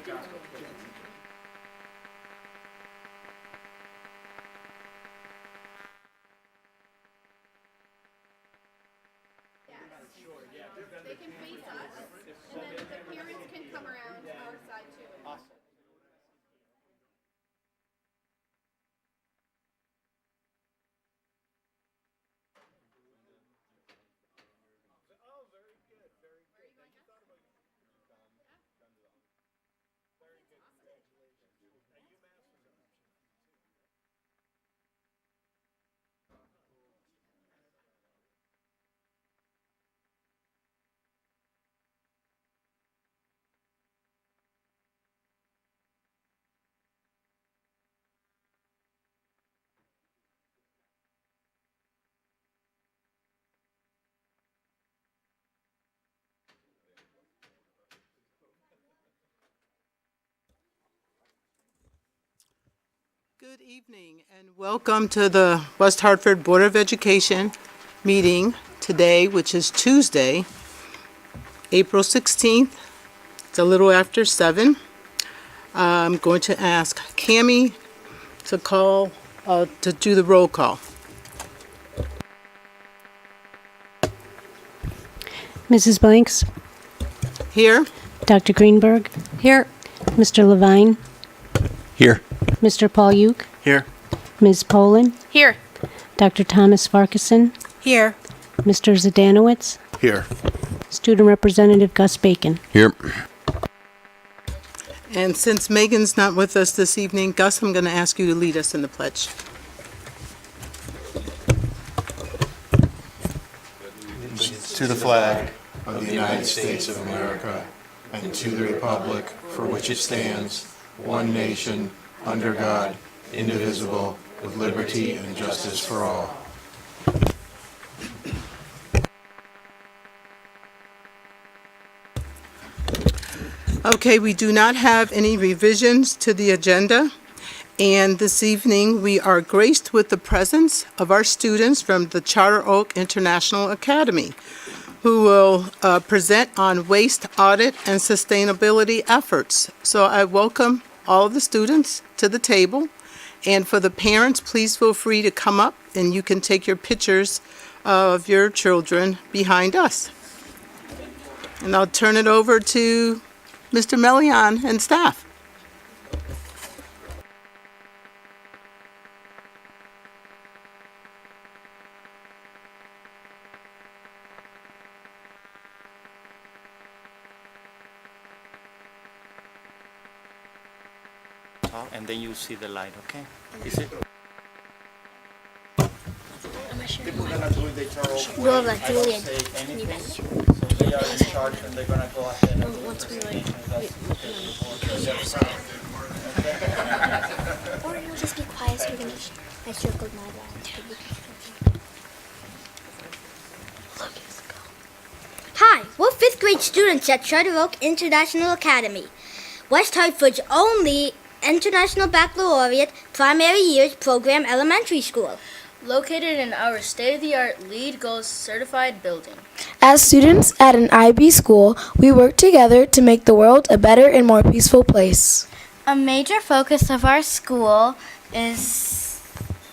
They can face us, and then the parents can come around our side too. Good evening and welcome to the West Hartford Board of Education meeting today, which is Tuesday, April 16th. It's a little after 7. I'm going to ask Cammie to do the roll call. Mrs. Blanks, Here? Dr. Greenberg, Here. Mr. Levine, Here. Mr. Paul Uke, Here. Ms. Poland, Here. Dr. Thomas Farkason, Here. Mr. Zdanowitz, Here. Student Representative Gus Bacon. Here. And since Megan's not with us this evening, Gus, I'm going to ask you to lead us in the pledge. To the flag of the United States of America and to the republic for which it stands, one nation, under God, indivisible, with liberty and justice for all. Okay, we do not have any revisions to the agenda, and this evening we are graced with the presence of our students from the Charter Oak International Academy, who will present on waste audit and sustainability efforts. So I welcome all of the students to the table, and for the parents, please feel free to come up and you can take your pictures of your children behind us. And I'll turn it over to Mr. Melian and staff. And then you see the light, okay? Is it? Laura, Julian. So they are in charge and they're gonna go ahead and Once we like, or you'll just be quiet so you're gonna. I circled my line. Hi, we're 5th grade students at Charter Oak International Academy, West Hartford's only International Baccalaureate Primary Years Program elementary school. Located in our state-of-the-art LEED Gold certified building. As students at an IB school, we work together to make the world a better and more peaceful place. A major focus of our school is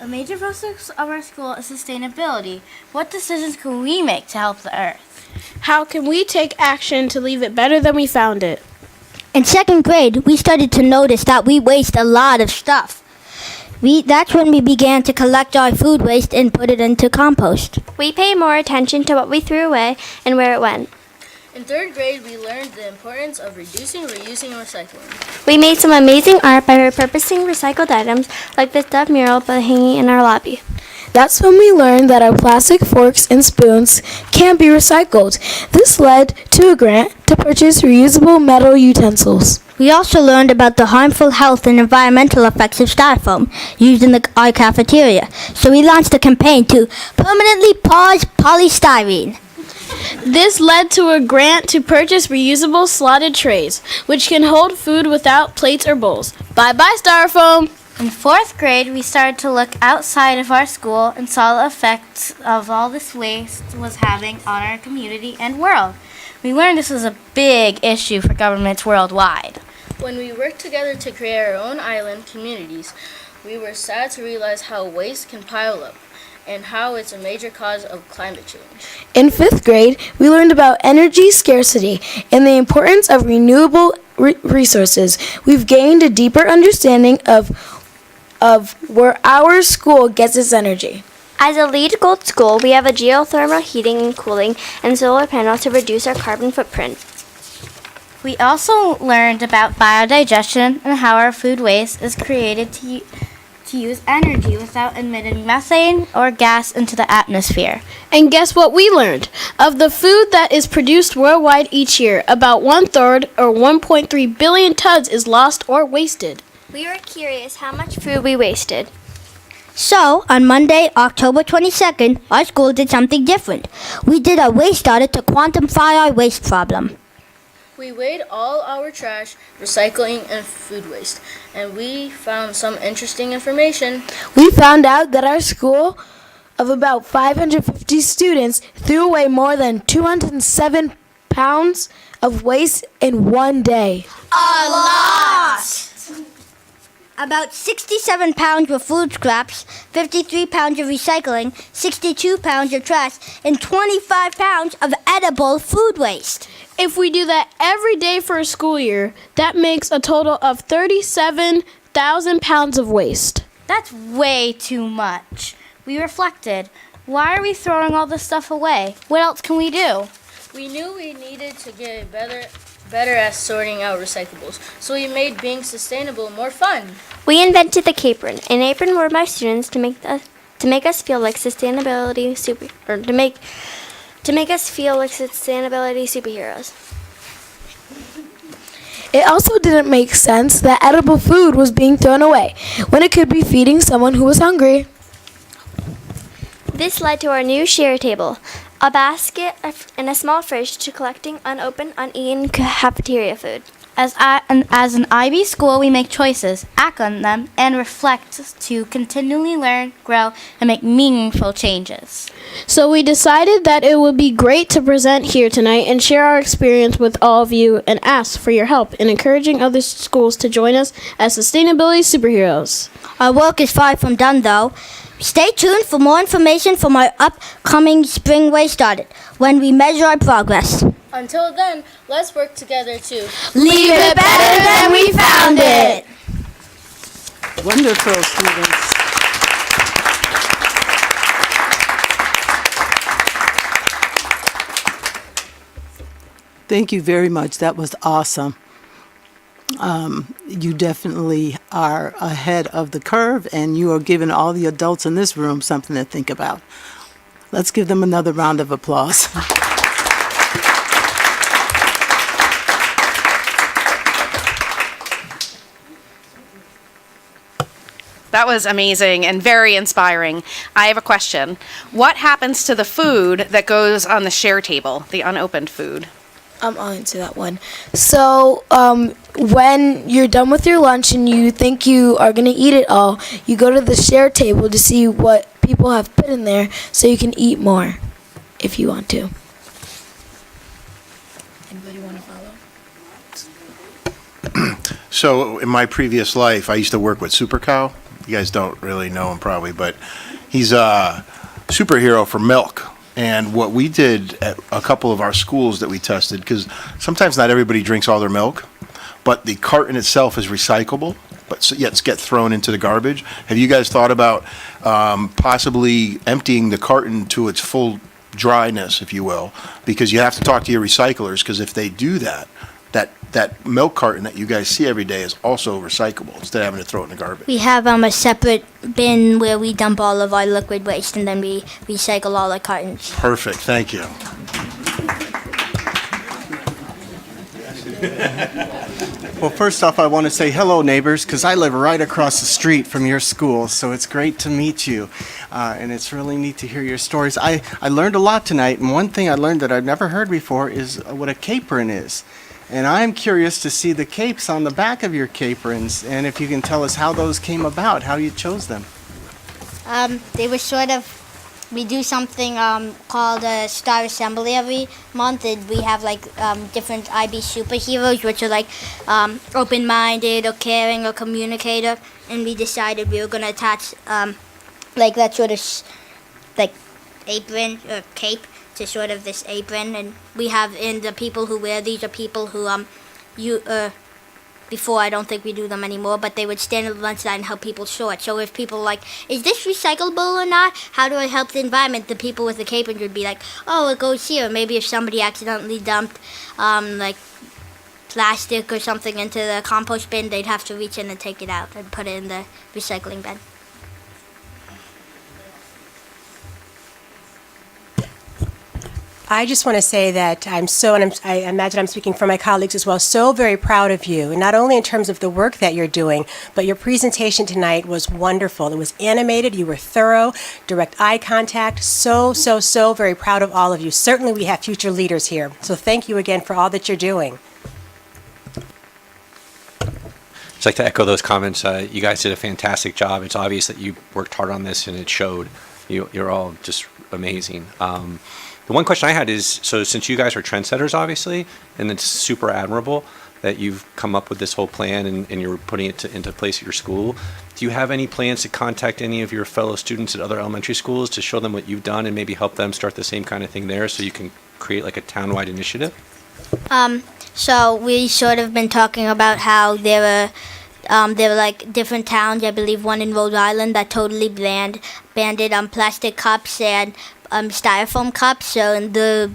sustainability. What decisions can we make to help the earth? How can we take action to leave it better than we found it? In 2nd grade, we started to notice that we waste a lot of stuff. That's when we began to collect our food waste and put it into compost. We pay more attention to what we threw away and where it went. In 3rd grade, we learned the importance of reducing, reusing, and recycling. We made some amazing art by repurposing recycled items like this dove mural by hanging in our lobby. That's when we learned that our plastic forks and spoons can be recycled. This led to a grant to purchase reusable metal utensils. We also learned about the harmful health and environmental effects of styrofoam used in our cafeteria. So we launched a campaign to permanently pause polystyrene. This led to a grant to purchase reusable slotted trays, which can hold food without plates or bowls. Bye-bye, styrofoam! In 4th grade, we started to look outside of our school and saw the effects of all this waste was having on our community and world. We learned this was a big issue for governments worldwide. When we worked together to create our own island communities, we were sad to realize how waste can pile up and how it's a major cause of climate change. In 5th grade, we learned about energy scarcity and the importance of renewable resources. We've gained a deeper understanding of where our school gets its energy. As a LEED Gold school, we have a geothermal heating and cooling and solar panel to reduce our carbon footprint. We also learned about biodigestion and how our food waste is created to use energy without emitting methane or gas into the atmosphere. And guess what we learned? Of the food that is produced worldwide each year, about 1/3 or 1.3 billion tons is lost or wasted. We were curious how much food we wasted. So, on Monday, October 22nd, our school did something different. We did a waste audit to quantify our waste problem. We weighed all our trash, recycling, and food waste, and we found some interesting information. We found out that our school of about 550 students threw away more than 207 pounds of waste in one day. About 67 pounds were food scraps, 53 pounds of recycling, 62 pounds of trash, and 25 pounds of edible food waste. If we do that every day for a school year, that makes a total of 37,000 pounds of waste. That's way too much. We reflected. Why are we throwing all this stuff away? What else can we do? We knew we needed to get better at sorting out recyclables, so we made being sustainable more fun. We invented the Capron, an apron for my students to make us feel like sustainability superheroes. It also didn't make sense that edible food was being thrown away when it could be feeding someone who was hungry. This led to our new share table, a basket and a small fridge to collecting unopened, uneaten cafeteria food. As an IB school, we make choices, act on them, and reflect to continually learn, grow, and make meaningful changes. So we decided that it would be great to present here tonight and share our experience with all of you and ask for your help in encouraging other schools to join us as sustainability superheroes. Our work is far from done, though. Stay tuned for more information from our upcoming spring waste audit when we measure our progress. Until then, let's work together to Leave it better than we found it. Wonderful, students. Thank you very much. That was awesome. You definitely are ahead of the curve, and you are giving all the adults in this room something to think about. Let's give them another round of applause. That was amazing and very inspiring. I have a question. What happens to the food that goes on the share table, the unopened food? I'll answer that one. So, when you're done with your lunch and you think you are going to eat it all, you go to the share table to see what people have put in there so you can eat more if you want to. Anybody want to follow? So in my previous life, I used to work with Super Cow. You guys don't really know him probably, but he's a superhero for milk. And what we did at a couple of our schools that we tested, because sometimes not everybody drinks all their milk, but the carton itself is recyclable, but yet get thrown into the garbage. Have you guys thought about possibly emptying the carton to its full dryness, if you will? Because you have to talk to your recyclers, because if they do that, that milk carton that you guys see every day is also recyclable instead of having to throw it in the garbage. We have a separate bin where we dump all of our liquid waste and then we recycle all our cartons. Perfect, thank you. Well, first off, I want to say hello, neighbors, because I live right across the street from your school, so it's great to meet you, and it's really neat to hear your stories. I learned a lot tonight, and one thing I learned that I've never heard before is what a capron is. And I'm curious to see the capes on the back of your caprons, and if you can tell us how those came about, how you chose them. They were sort of we do something called a Star Assembly every month, and we have like different IB superheroes, which are like open-minded or caring or communicator. And we decided we were going to attach like that sort of like apron or cape to sort of this apron, and we have in the people who wear these are people who before I don't think we do them anymore, but they would stand at the lunch line and help people sort. So if people like, is this recyclable or not? How do I help the environment? The people with the capons would be like, oh, it goes here. Maybe if somebody accidentally dumped like plastic or something into the compost bin, they'd have to reach in and take it out and put it in the recycling bin. I just want to say that I imagine I'm speaking for my colleagues as well, so very proud of you, not only in terms of the work that you're doing, but your presentation tonight was wonderful. It was animated, you were thorough, direct eye contact, so very proud of all of you. Certainly we have future leaders here, so thank you again for all that you're doing. I'd like to echo those comments. You guys did a fantastic job. It's obvious that you worked hard on this, and it showed. You're all just amazing. The one question I had is, so since you guys are trendsetters, obviously, and it's super admirable that you've come up with this whole plan and you're putting it into place at your school, do you have any plans to contact any of your fellow students at other elementary schools to show them what you've done and maybe help them start the same kind of thing there so you can create like a town-wide initiative? So we sort of been talking about how there were like different towns, I believe one in Rhode Island, that totally banned plastic cups and styrofoam cups. So they're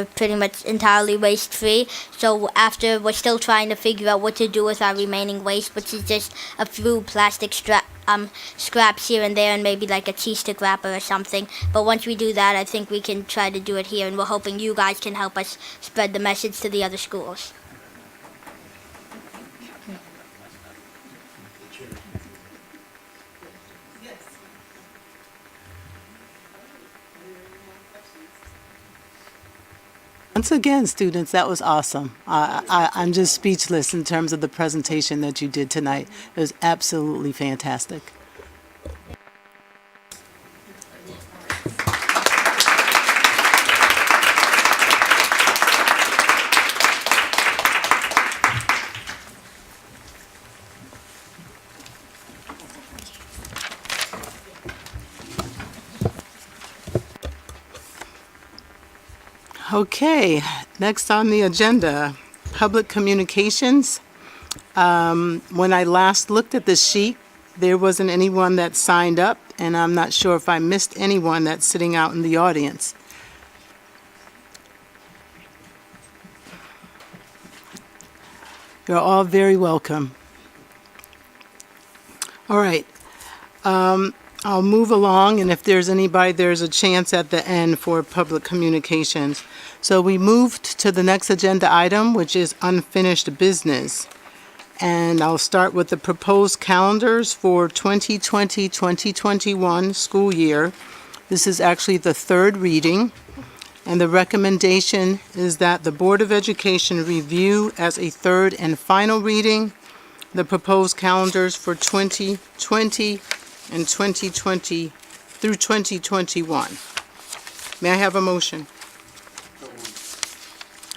pretty much entirely waste free. So after, we're still trying to figure out what to do with our remaining waste, which is just a few plastic scraps here and there, and maybe like a cheese stick wrapper or something. But once we do that, I think we can try to do it here, and we're hoping you guys can help us spread the message to the other schools. Once again, students, that was awesome. I'm just speechless in terms of the presentation that you did tonight. It was absolutely fantastic. Okay, next on the agenda, public communications. When I last looked at this sheet, there wasn't anyone that signed up, and I'm not sure if I missed anyone that's sitting out in the audience. You're all very welcome. All right. I'll move along, and if there's anybody, there's a chance at the end for public communications. So we moved to the next agenda item, which is unfinished business. And I'll start with the proposed calendars for 2020-2021 school year. This is actually the third reading, and the recommendation is that the Board of Education review as a third and final reading the proposed calendars for 2020 and 2020 through 2021. May I have a motion?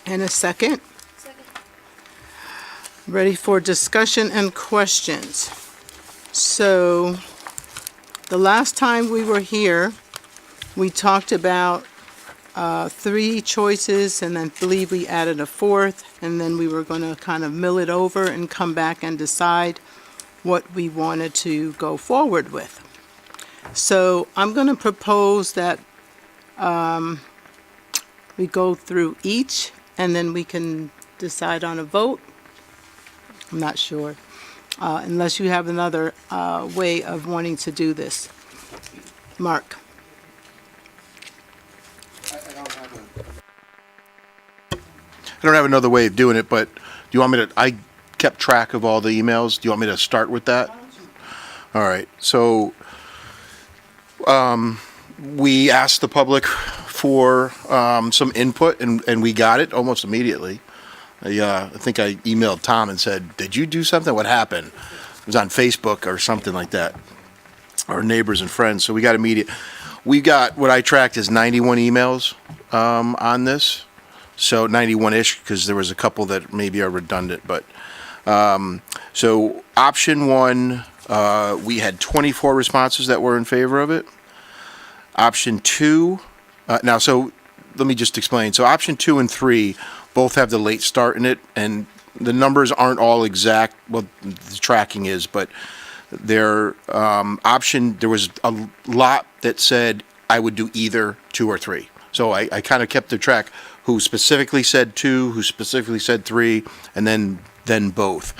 And a second? Second. Ready for discussion and questions. So, the last time we were here, we talked about 3 choices, and I believe we added a 4th, and then we were going to kind of mill it over and come back and decide what we wanted to go forward with. So I'm going to propose that we go through each, and then we can decide on a vote. I'm not sure, unless you have another way of wanting to do this. Mark. I don't have another way of doing it, but do you want me to, I kept track of all the emails. Do you want me to start with that? All right. So we asked the public for some input, and we got it almost immediately. I think I emailed Tom and said, did you do something? What happened? It was on Facebook or something like that. Our neighbors and friends. So we got immediate. we got, what I tracked is 91 emails on this. So 91-ish, because there was a couple that maybe are redundant, but, so option one, we had 24 responses that were in favor of it. Option two, now, so let me just explain. So option 2 and 3 both have the late start in it, and the numbers aren't all exact. Well, the tracking is, but their option, there was a lot that said I would do either 2 or 3. So I kind of kept the track who specifically said 2, who specifically said 3, and then both.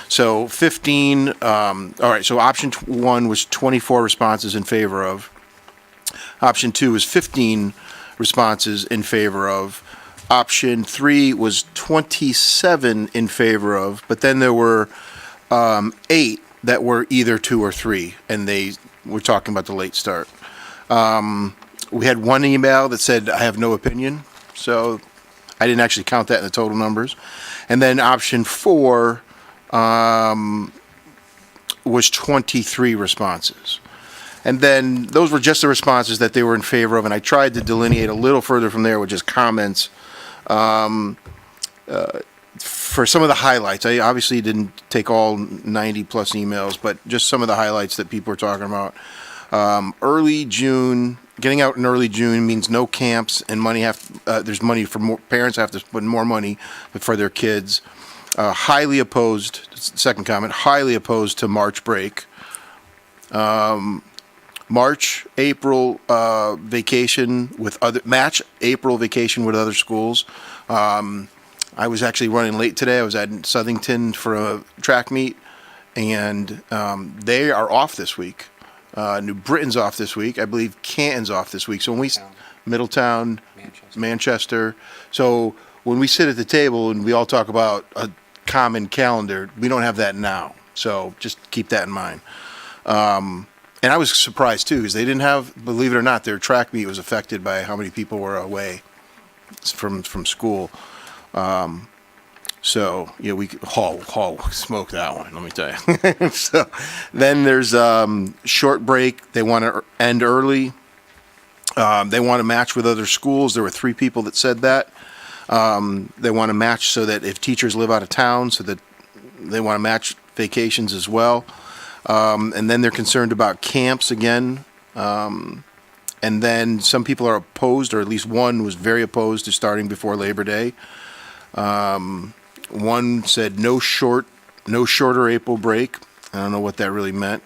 So 15, all right, so option 1 was 24 responses in favor of. Option 2 was 15 responses in favor of. Option 3 was 27 in favor of, but then there were 8 that were either 2 or 3, and they were talking about the late start. We had one email that said, I have no opinion, so I didn't actually count that in the total numbers. And then option 4 was 23 responses. And then those were just the responses that they were in favor of, and I tried to delineate a little further from there with just comments. For some of the highlights, I obviously didn't take all 90 plus emails, but just some of the highlights that people were talking about. Early June, getting out in early June means no camps, and there's money for more, parents have to put more money for their kids. Highly opposed, second comment, highly opposed to March break. March, April vacation with April vacation with other schools. I was actually running late today. I was at Southington for a track meet, and they are off this week. New Britain's off this week. I believe Canton's off this week. So when we, Middletown, Manchester. So when we sit at the table and we all talk about a common calendar, we don't have that now. So just keep that in mind. And I was surprised too, because they didn't have, believe it or not, their track meet was affected by how many people were away from school. So, yeah, we Hall smoked that one, let me tell you. So then there's short break. They want to end early. They want to match with other schools. There were 3 people that said that. They want to match so that if teachers live out of town, so that they want to match vacations as well. And then they're concerned about camps again. And then some people are opposed, or at least one was very opposed to starting before Labor Day. One said no shorter April break. I don't know what that really meant.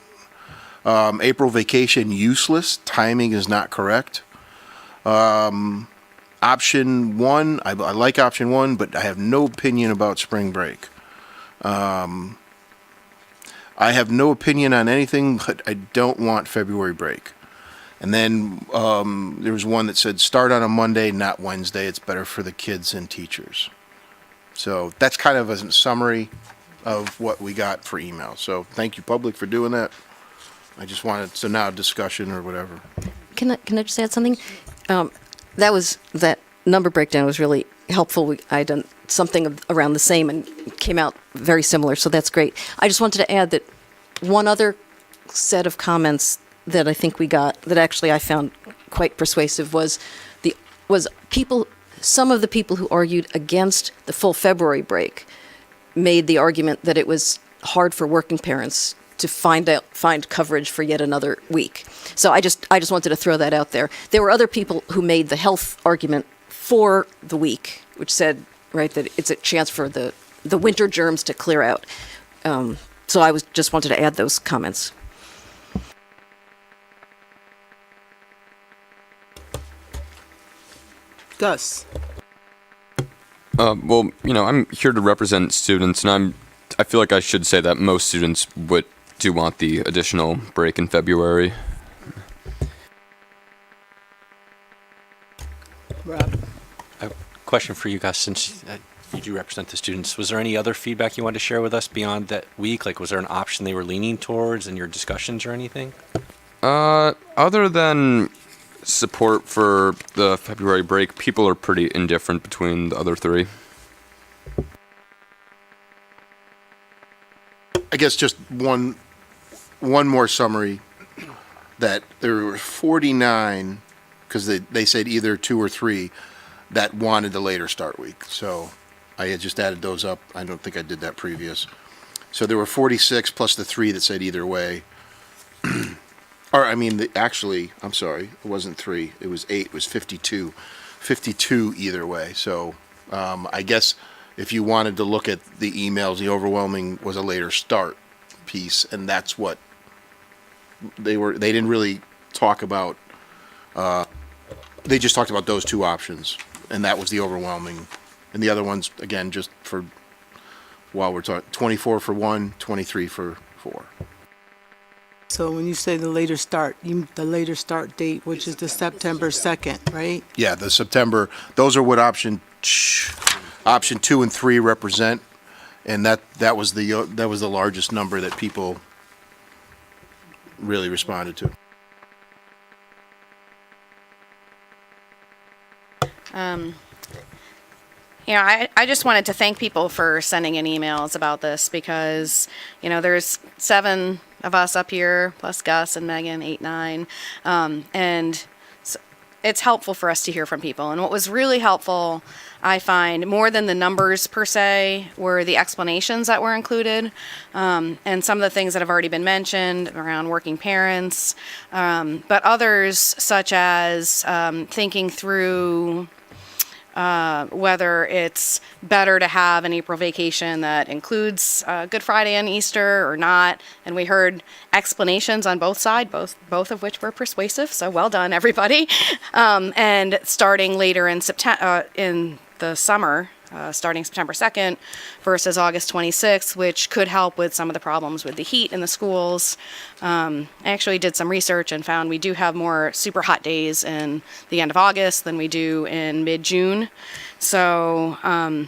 April vacation useless. Timing is not correct. Option 1, I like option 1, but I have no opinion about spring break. I have no opinion on anything, but I don't want February break. And then there was one that said start on a Monday, not Wednesday. It's better for the kids and teachers. So that's kind of a summary of what we got for email. So thank you, public, for doing that. I just wanted, so now discussion or whatever. Can I just add something? That number breakdown was really helpful. I done something around the same and came out very similar, so that's great. I just wanted to add that one other set of comments that I think we got that actually I found quite persuasive was some of the people who argued against the full February break made the argument that it was hard for working parents to find coverage for yet another week. So I just wanted to throw that out there. There were other people who made the health argument for the week, which said, right, that it's a chance for the winter germs to clear out. So I just wanted to add those comments. Gus. Well, I'm here to represent students, and I feel like I should say that most students do want the additional break in February. Rob. A question for you guys, since you do represent the students. Was there any other feedback you wanted to share with us beyond that week? Like, was there an option they were leaning towards in your discussions or anything? Other than support for the February break, people are pretty indifferent between the other 3. I guess just one more summary. that there were 49, because they said either 2 or 3, that wanted the later start week. So I had just added those up. I don't think I did that previous. So there were 46 plus the 3 that said either way. Or, I mean, actually, I'm sorry, it wasn't 3, it was 8, it was 52. 52 either way. So I guess if you wanted to look at the emails, the overwhelming was a later start piece, and that's what they didn't really talk about. They just talked about those 2 options, and that was the overwhelming. And the other ones, again, just for, while we're talking, 24 for 1, 23 for 4. So when you say the later start, the later start date, which is the September 2nd, right? Yeah, the September, those are what option 2 and 3 represent, and that was the largest number that people really responded to. I just wanted to thank people for sending in emails about this because, there's 7 of us up here, plus Gus and Megan, 8, 9. And so it's helpful for us to hear from people. And what was really helpful, I find, more than the numbers per se, were the explanations that were included. And some of the things that have already been mentioned around working parents, but others such as thinking through whether it's better to have an April vacation that includes Good Friday and Easter or not. And we heard explanations on both sides, both of which were persuasive. So well done, everybody. And starting later in September, in the summer, starting September 2nd versus August 26th, which could help with some of the problems with the heat in the schools. I actually did some research and found we do have more super hot days in the end of August than we do in mid-June. So, I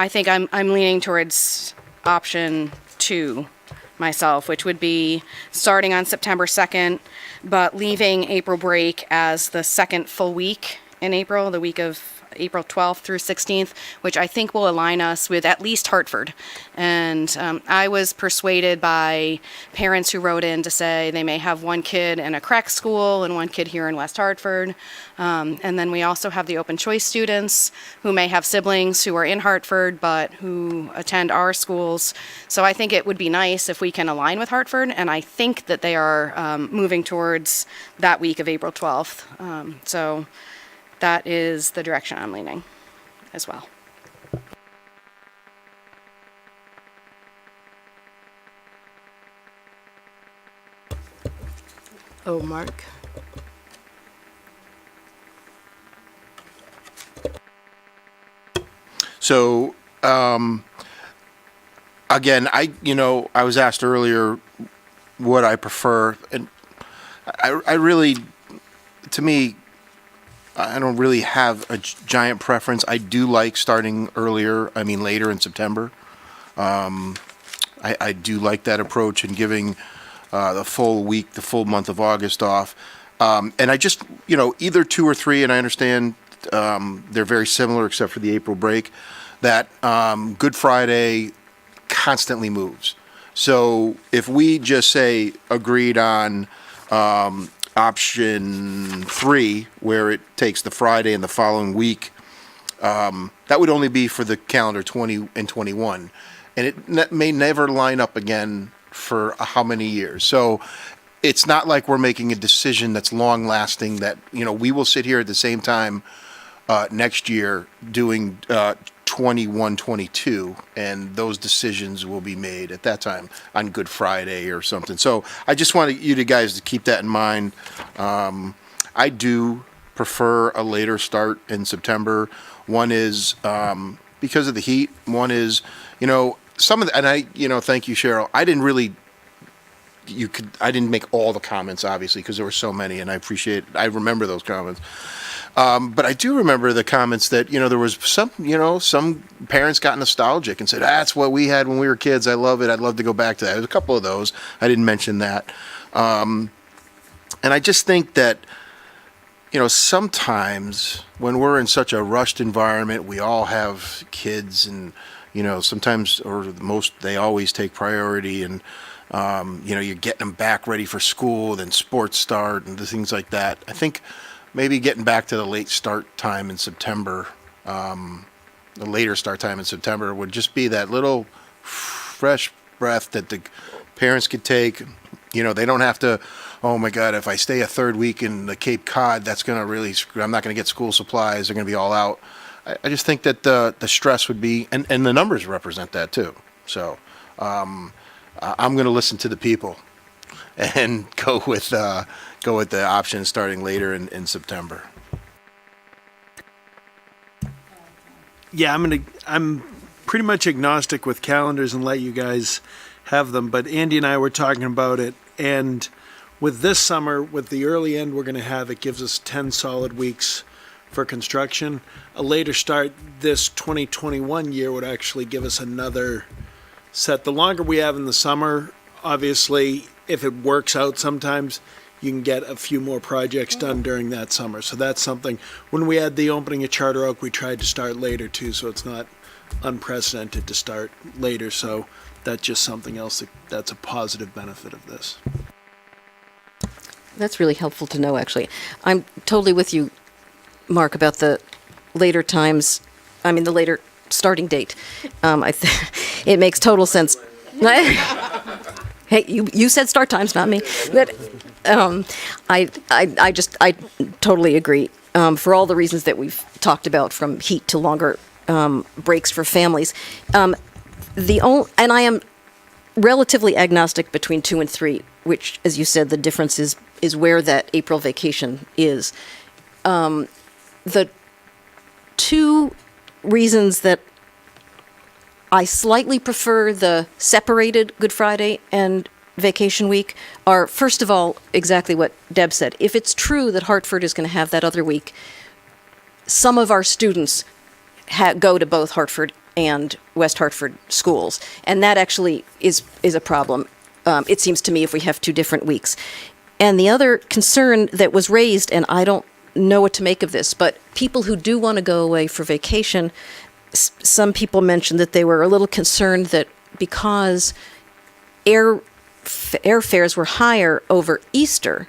think I'm leaning towards option 2 myself, which would be starting on September 2nd, but leaving April break as the second full week in April, the week of April 12th through 16th, which I think will align us with at least Hartford. And I was persuaded by parents who wrote in to say they may have one kid in a CREC school and one kid here in West Hartford. And then we also have the open choice students who may have siblings who are in Hartford but who attend our schools. So I think it would be nice if we can align with Hartford, and I think that they are moving towards that week of April 12th. So that is the direction I'm leaning as well. Oh, Mark. So, again, I was asked earlier what I prefer, and I really, to me, I don't really have a giant preference. I do like starting later in September. I do like that approach and giving the full week, the full month of August off. And I just, either 2 or 3, and I understand they're very similar except for the April break, that Good Friday constantly moves. So if we just say agreed on option 3, where it takes the Friday and the following week, that would only be for the calendar 20 and 21. And it may never line up again for how many years. So it's not like we're making a decision that's long lasting, that, we will sit here at the same time next year doing 21, 22, and those decisions will be made at that time on Good Friday or something. So I just wanted you guys to keep that in mind. I do prefer a later start in September. One is because of the heat. One is, some of the, and thank you, Cheryl. I didn't make all the comments, obviously, because there were so many, and I remember those comments. But I do remember the comments that, there was some parents got nostalgic and said, that's what we had when we were kids. I love it. I'd love to go back to that. There's a couple of those. I didn't mention that. And I just think that, sometimes when we're in such a rushed environment, we all have kids, and, sometimes, or most, they always take priority. And, You're getting them back ready for school, then sports start and the things like that. I think maybe getting back to the late start time in September, the later start time in September would just be that little fresh breath that the parents could take. They don't have to, oh my God, if I stay a third week in the Cape Cod, that's going to really, I'm not going to get school supplies. They're going to be all out. I just think that the stress would be, and the numbers represent that too. So I'm going to listen to the people and go with the option starting later in September. Yeah, I'm pretty much agnostic with calendars and let you guys have them. But Andy and I were talking about it, and with this summer, with the early end we're going to have, it gives us 10 solid weeks for construction. A later start this 2021 year would actually give us another set. The longer we have in the summer, obviously, if it works out sometimes, you can get a few more projects done during that summer. So that's something. When we had the opening at Charter Oak, we tried to start later too, so it's not unprecedented to start later. So that's just something else that's a positive benefit of this. That's really helpful to know, actually. I'm totally with you, Mark, about the later times, the later starting date. It makes total sense. Hey, you said start times, not me. But I totally agree. For all the reasons that we've talked about, from heat to longer breaks for families. And I am relatively agnostic between 2 and 3, which, as you said, the difference is where that April vacation is. The 2 reasons that I slightly prefer the separated Good Friday and vacation week are, first of all, exactly what Deb said. If it's true that Hartford is going to have that other week, some of our students go to both Hartford and West Hartford schools, and that actually is a problem, it seems to me, if we have 2 different weeks. And the other concern that was raised, and I don't know what to make of this, but people who do want to go away for vacation, some people mentioned that they were a little concerned that because airfares were higher over Easter,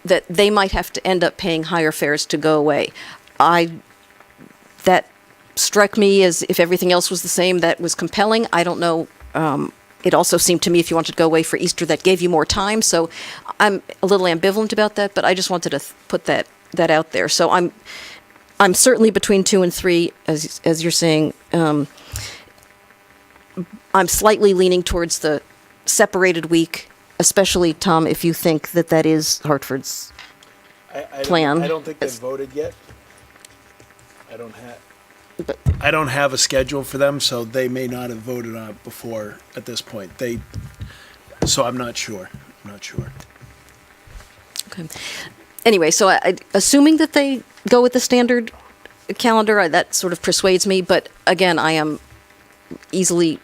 that they might have to end up paying higher fares to go away. That struck me as, if everything else was the same, that was compelling. I don't know. It also seemed to me, if you wanted to go away for Easter, that gave you more time. So I'm a little ambivalent about that, but I just wanted to put that out there. So I'm certainly between 2 and 3, as you're saying. I'm slightly leaning towards the separated week, especially, Tom, if you think that is Hartford's plan. I don't think they've voted yet. I don't have a schedule for them, so they may not have voted on it before at this point. So I'm not sure. Okay. Anyway, so assuming that they go with the standard calendar, that sort of persuades me. But again, I am easily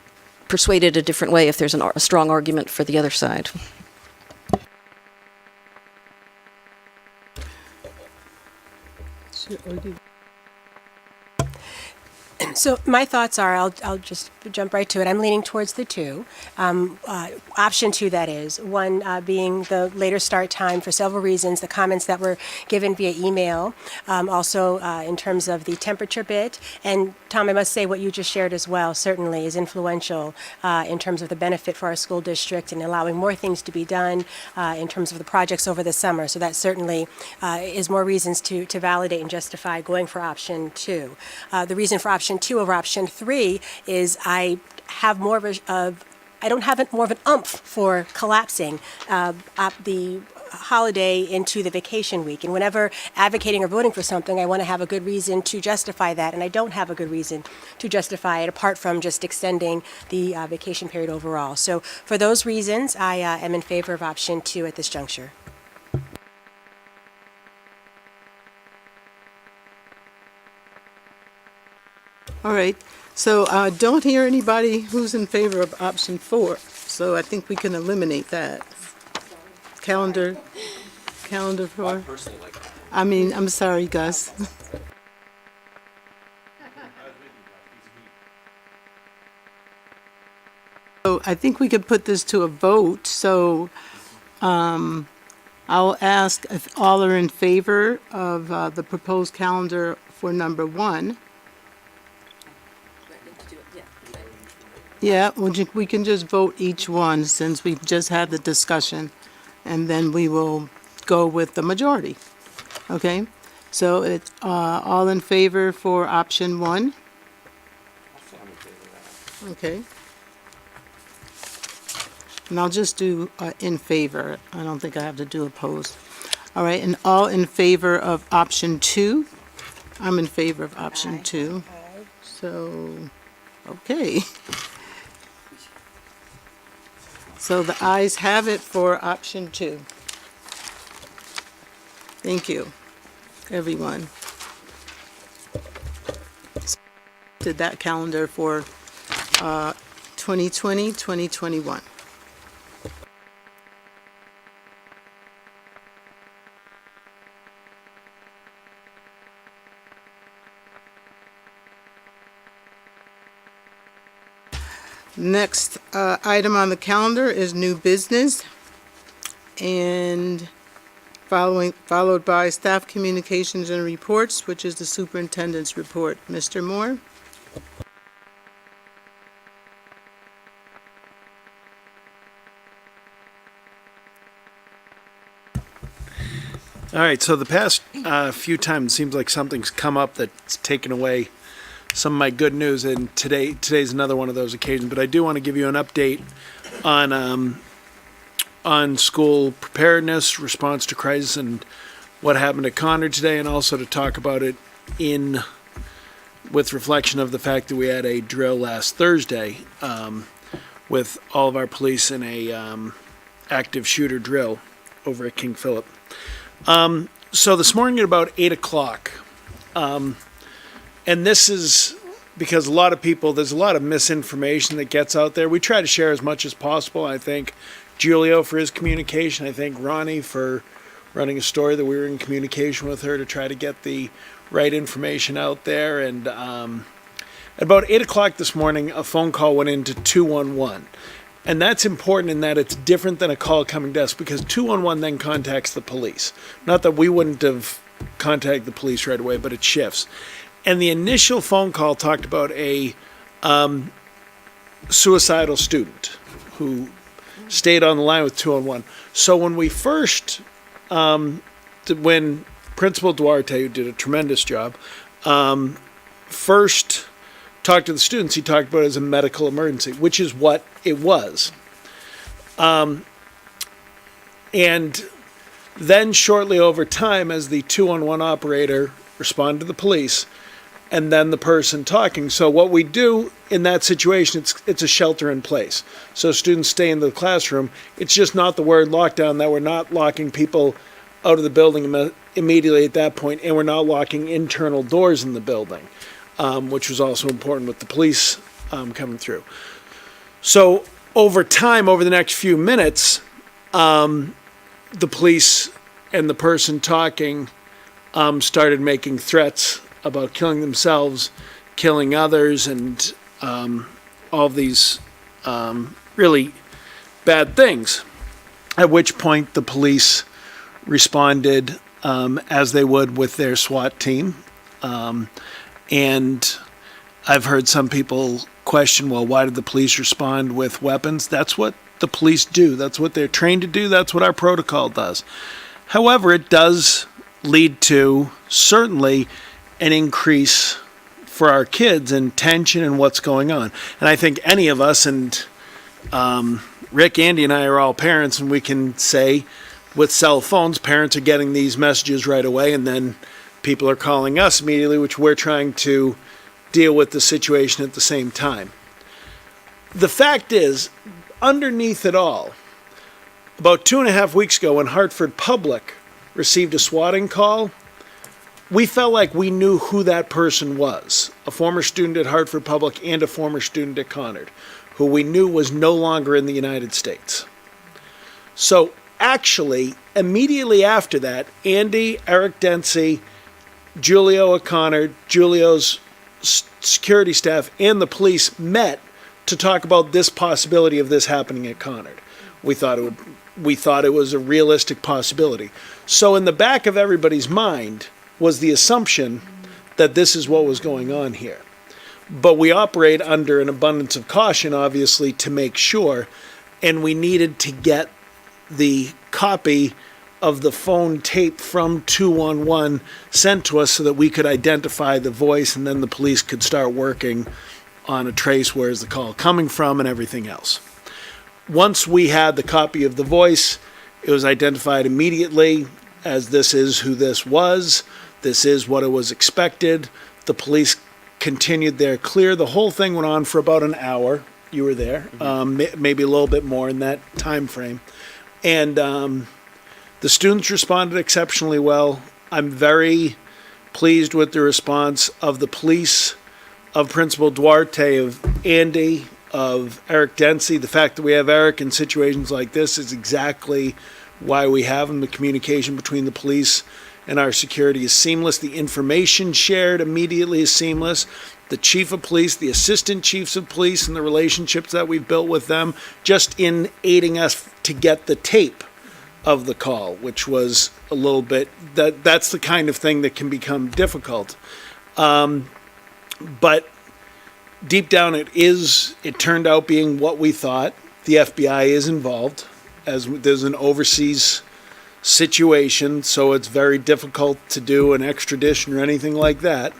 persuaded a different way if there's a strong argument for the other side. So my thoughts are, I'll just jump right to it. I'm leaning towards the 2. Option 2, that is. One being the later start time for several reasons. The comments that were given via email, also in terms of the temperature bit. And Tom, I must say what you just shared as well certainly is influential in terms of the benefit for our school district and allowing more things to be done in terms of the projects over the summer. So that certainly is more reasons to validate and justify going for option 2. The reason for option 2 over option 3 is I have more of I don't have more of an umph for collapsing the holiday into the vacation week. And whenever advocating or voting for something, I want to have a good reason to justify that. And I don't have a good reason to justify it apart from just extending the vacation period overall. So for those reasons, I am in favor of option 2 at this juncture. All right. So don't hear anybody who's in favor of option 4. So I think we can eliminate that. Calendar 4. I'm sorry, Gus. So I think we could put this to a vote, so I'll ask if all are in favor of the proposed calendar for number 1. Yeah, we can just vote each one since we've just had the discussion, and then we will go with the majority. Okay? So it's all in favor for option 1? Okay. And I'll just do in favor. I don't think I have to do opposed. All right, and all in favor of option 2? I'm in favor of option 2. So, okay. So the ayes have it for option 2. Thank you, everyone. Did that calendar for 2020, 2021. Next item on the calendar is new business, and followed by staff communications and reports, which is the superintendent's report. Mr. Moore? All right, so the past few times, it seems like something's come up that's taken away some of my good news, and today's another one of those occasions. But I do want to give you an update on school preparedness, response to crisis, and what happened at Conard today, and also to talk about it with reflection of the fact that we had a drill last Thursday with all of our police in a active shooter drill over at King Philip. So this morning at about 8 o'clock, and this is because there's a lot of misinformation that gets out there. We try to share as much as possible. I thank Julio for his communication. I thank Ronnie for running a story that we were in communication with her to try to get the right information out there. And at about 8 o'clock this morning, a phone call went into 211. And that's important in that it's different than a call coming to us, because 211 then contacts the police. Not that we wouldn't have contacted the police right away, but it shifts. And the initial phone call talked about a suicidal student who stayed on the line with 211. So when we first, when Principal Duarte, who did a tremendous job, first talked to the students, he talked about it as a medical emergency, which is what it was. And then shortly over time, as the 211 operator responded to the police, and then the person talking. So what we do in that situation, it's a shelter in place. So students stay in the classroom. It's just not the word lockdown, that we're not locking people out of the building immediately at that point, and we're not locking internal doors in the building, which was also important with the police coming through. So over time, over the next few minutes, the police and the person talking started making threats about killing themselves, killing others, and all these really bad things. At which point the police responded as they would with their SWAT team. And I've heard some people question, well, why did the police respond with weapons? That's what the police do. That's what they're trained to do. That's what our protocol does. However, it does lead to certainly an increase for our kids in tension and what's going on. And I think any of us, and Rick, Andy, and I are all parents, and we can say with cell phones, parents are getting these messages right away, and then people are calling us immediately, which we're trying to deal with the situation at the same time. The fact is, underneath it all, about 2.5 weeks ago when Hartford Public received a swatting call, we felt like we knew who that person was, a former student at Hartford Public and a former student at Conard, who we knew was no longer in the United States. So actually, immediately after that, Andy, Eric Dempsey, Julio at Conard, Julio's security staff, and the police met to talk about this possibility of this happening at Conard. We thought it was a realistic possibility. So in the back of everybody's mind was the assumption that this is what was going on here. But we operate under an abundance of caution, obviously, to make sure, and we needed to get the copy of the phone tape from 211 sent to us so that we could identify the voice, and then the police could start working on a trace where's the call coming from and everything else. Once we had the copy of the voice, it was identified immediately as this is who this was, this is what it was expected. The police continued their clear. The whole thing went on for about an hour. You were there, maybe a little bit more in that time frame. And the students responded exceptionally well. I'm very pleased with the response of the police, of Principal Duarte, of Andy, of Eric Dempsey. The fact that we have Eric in situations like this is exactly why we have him. The communication between the police and our security is seamless. The information shared immediately is seamless. The chief of police, the assistant chiefs of police, and the relationships that we've built with them, just in aiding us to get the tape of the call, which was a little bit, that's the kind of thing that can become difficult. But deep down it turned out being what we thought. The FBI is involved, as there's an overseas situation, so it's very difficult to do an extradition or anything like that.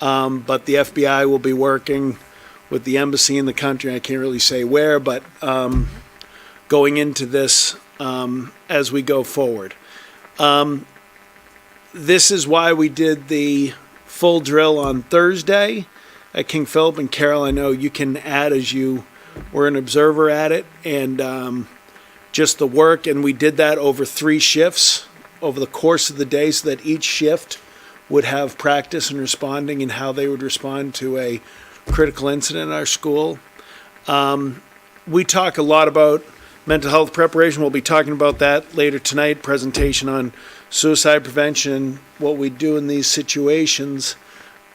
But the FBI will be working with the embassy in the country. I can't really say where, but going into this as we go forward. This is why we did the full drill on Thursday at King Philip. And Carol, I know you can add as you were an observer at it, and just the work. And we did that over 3 shifts over the course of the day so that each shift would have practice in responding and how they would respond to a critical incident in our school. We talk a lot about mental health preparation. We'll be talking about that later tonight, presentation on suicide prevention, what we do in these situations.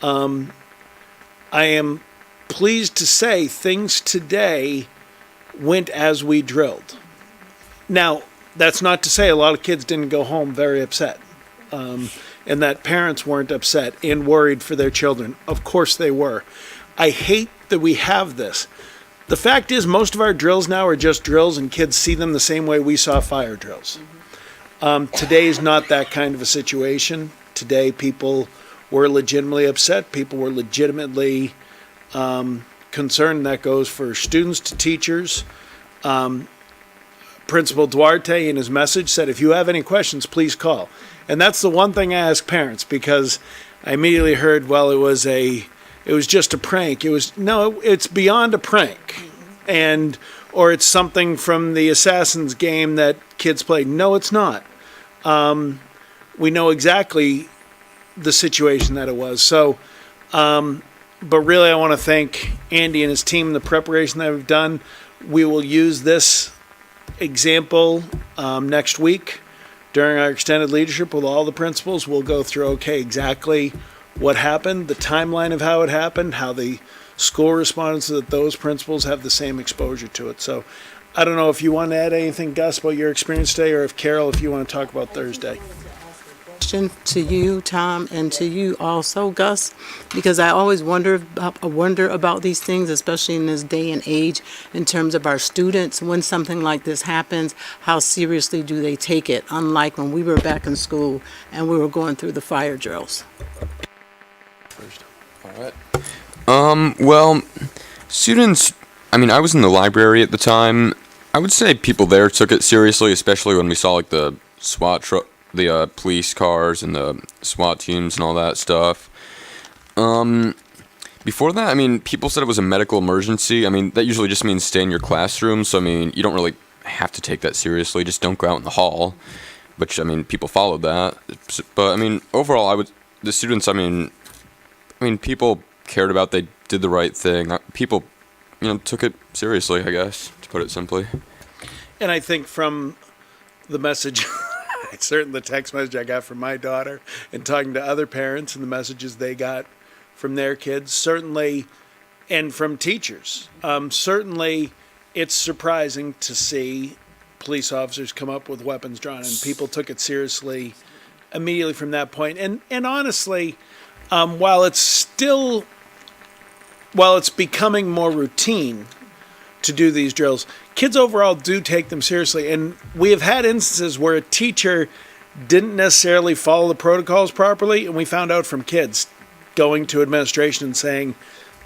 I am pleased to say things today went as we drilled. Now, that's not to say a lot of kids didn't go home very upset, and that parents weren't upset and worried for their children. Of course they were. I hate that we have this. The fact is, most of our drills now are just drills, and kids see them the same way we saw fire drills. Today is not that kind of a situation. Today, people were legitimately upset. People were legitimately concerned. That goes for students to teachers. Principal Duarte, in his message, said, if you have any questions, please call. And that's the one thing I ask parents, because I immediately heard, well, it was just a prank. It's beyond a prank. Or it's something from the Assassin's game that kids play. No, it's not. We know exactly the situation that it was. So, but really I want to thank Andy and his team, the preparation that we've done. We will use this example next week during our extended leadership with all the principals. We'll go through, exactly what happened, the timeline of how it happened, how the school responded so that those principals have the same exposure to it. So I don't know if you want to add anything, Gus, about your experience today, or if Carol, if you want to talk about Thursday. Question to you, Tom, and to you also, Gus, because I always wonder about these things, especially in this day and age, in terms of our students. When something like this happens, how seriously do they take it? Unlike when we were back in school and we were going through the fire drills. All right. Well, students, I was in the library at the time. I would say people there took it seriously, especially when we saw the SWAT truck, the police cars and the SWAT teams and all that stuff. Before that, people said it was a medical emergency. That usually just means stay in your classroom. So, you don't really have to take that seriously. Just don't go out in the hall. Which, people followed that. But, overall, the students, people cared about, they did the right thing. People, took it seriously, I guess, to put it simply. And I think from the message, certainly the text message I got from my daughter and talking to other parents and the messages they got from their kids, certainly and from teachers. Certainly, it's surprising to see police officers come up with weapons drawn, and people took it seriously immediately from that point. And honestly, while it's becoming more routine to do these drills, kids overall do take them seriously. And we have had instances where a teacher didn't necessarily follow the protocols properly, and we found out from kids going to administration and saying,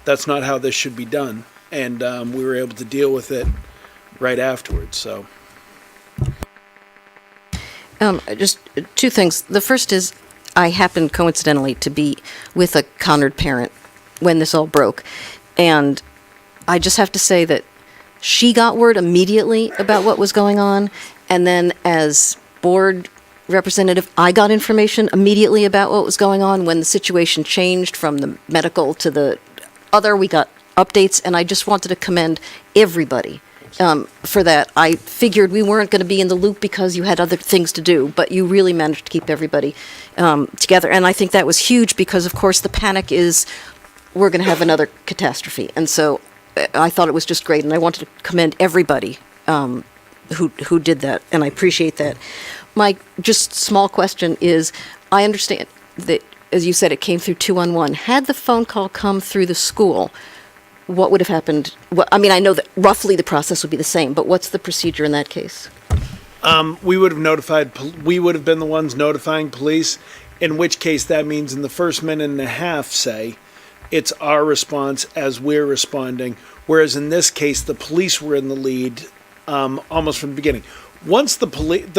that's not how this should be done. And we were able to deal with it right afterwards. So, just two things. The first is I happened coincidentally to be with a Conard parent when this all broke. And I just have to say that she got word immediately about what was going on. And then as board representative, I got information immediately about what was going on. When the situation changed from the medical to the other, we got updates. And I just wanted to commend everybody for that. I figured we weren't going to be in the loop because you had other things to do, but you really managed to keep everybody together. And I think that was huge because, of course, the panic is we're going to have another catastrophe. And so I thought it was just great, and I wanted to commend everybody who did that, and I appreciate that. My just small question is, I understand that, as you said, it came through 211. Had the phone call come through the school, what would have happened? I mean, I know that roughly the process would be the same, but what's the procedure in that case? We would have notified. We would have been the ones notifying police. In which case, that means in the first minute and a half, say, it's our response as we're responding. Whereas in this case, the police were in the lead almost from the beginning. Once the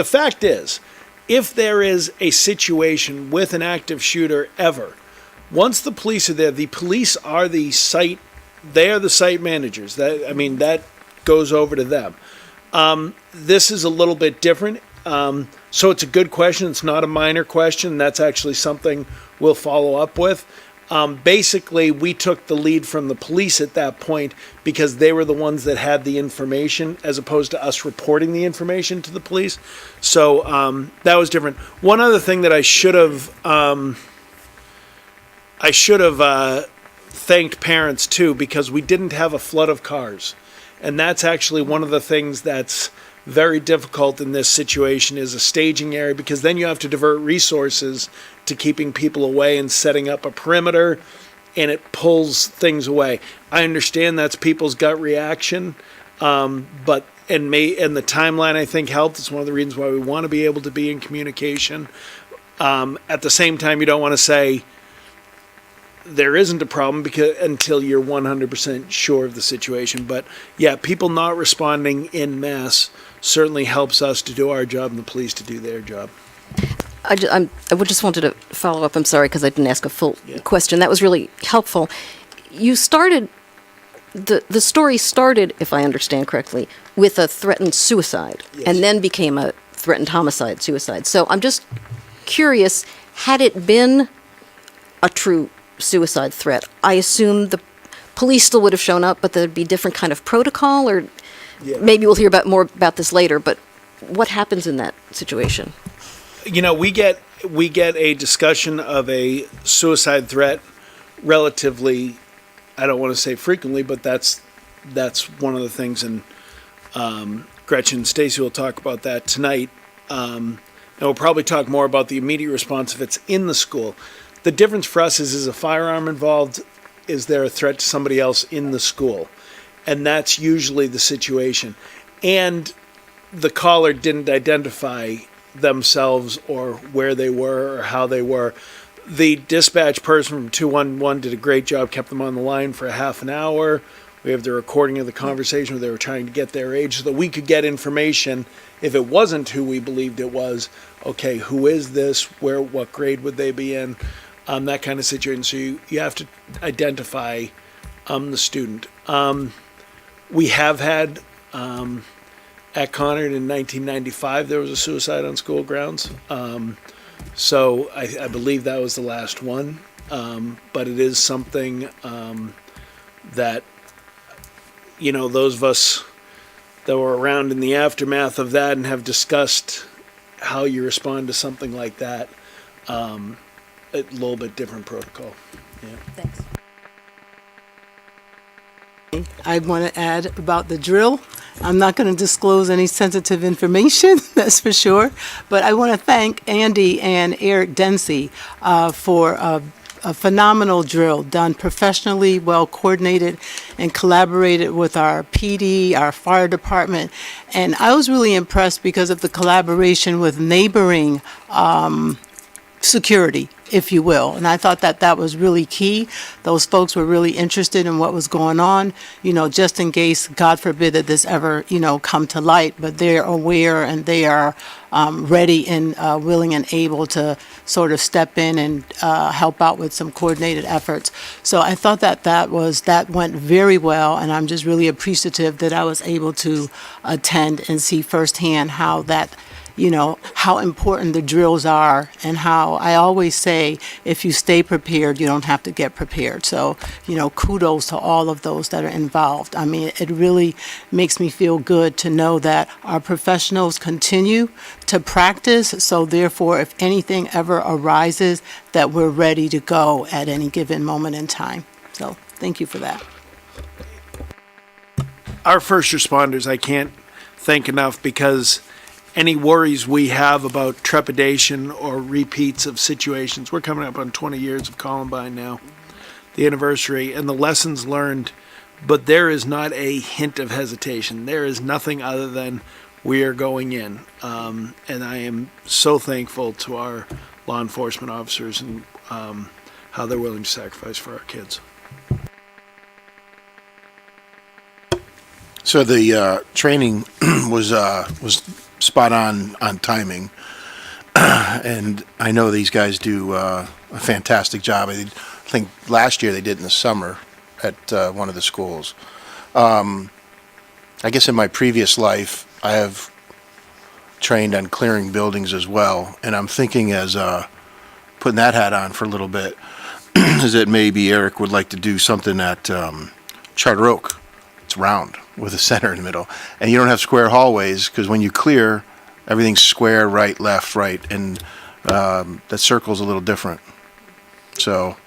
fact is, if there is a situation with an active shooter ever, once the police are there, the police are the site. They are the site managers. That goes over to them. This is a little bit different. So it's a good question. It's not a minor question. That's actually something we'll follow up with. Basically, we took the lead from the police at that point because they were the ones that had the information as opposed to us reporting the information to the police. So that was different. One other thing that I should have thanked parents too, because we didn't have a flood of cars. And that's actually one of the things that's very difficult in this situation is a staging area, because then you have to divert resources to keeping people away and setting up a perimeter, and it pulls things away. I understand that's people's gut reaction, but the timeline I think helped. It's one of the reasons why we want to be able to be in communication. At the same time, you don't want to say there isn't a problem until you're 100% sure of the situation. But yeah, people not responding in mass certainly helps us to do our job and the police to do their job. I just wanted to follow up. I'm sorry because I didn't ask a full question. That was really helpful. You started, the story started, if I understand correctly, with a threatened suicide, and then became a threatened homicide suicide. So I'm just curious, had it been a true suicide threat, I assume the police still would have shown up, but there'd be different kind of protocol, or maybe we'll hear more about this later, but what happens in that situation? You know, we get a discussion of a suicide threat relatively, I don't want to say frequently, but that's one of the things, and Gretchen and Stacy will talk about that tonight. And we'll probably talk more about the immediate response if it's in the school. The difference for us is a firearm involved? Is there a threat to somebody else in the school? And that's usually the situation. And the caller didn't identify themselves or where they were or how they were. The dispatch person from 211 did a great job, kept them on the line for a half an hour. We have the recording of the conversation where they were trying to get their age so that we could get information. If it wasn't who we believed it was, okay, who is this? What grade would they be in? That kind of situation. So you have to identify the student. We have had, at Conard in 1995, there was a suicide on school grounds. So I believe that was the last one. But it is something that, you know, those of us that were around in the aftermath of that and have discussed how you respond to something like that, a little bit different protocol. Yeah. Thanks. I want to add about the drill. I'm not going to disclose any sensitive information, that's for sure, but I want to thank Andy and Eric Dempsey for a phenomenal drill done professionally, well coordinated, and collaborated with our PD, our fire department. And I was really impressed because of the collaboration with neighboring security, if you will. And I thought that that was really key. Those folks were really interested in what was going on, just in case, God forbid, that this ever, come to light. But they're aware and they are ready and willing and able to sort of step in and help out with some coordinated efforts. So I thought that went very well, and I'm just really appreciative that I was able to attend and see firsthand how that how important the drills are, and how I always say, if you stay prepared, you don't have to get prepared. So, kudos to all of those that are involved. I mean, it really makes me feel good to know that our professionals continue to practice. So therefore, if anything ever arises, that we're ready to go at any given moment in time. So thank you for that. Our first responders, I can't thank enough, because any worries we have about trepidation or repeats of situations, we're coming up on 20 years of Columbine now, the anniversary, and the lessons learned, but there is not a hint of hesitation. There is nothing other than we are going in. And I am so thankful to our law enforcement officers and how they're willing to sacrifice for our kids. So the training was spot on timing, and I know these guys do a fantastic job. I think last year they did in the summer at one of the schools. I guess in my previous life, I have trained on clearing buildings as well, and I'm thinking, as putting that hat on for a little bit, is that maybe Eric would like to do something at Charter Oak. It's round with a center in the middle, and you don't have square hallways, because when you clear, everything's square, right, left, right, and that circle's a little different. So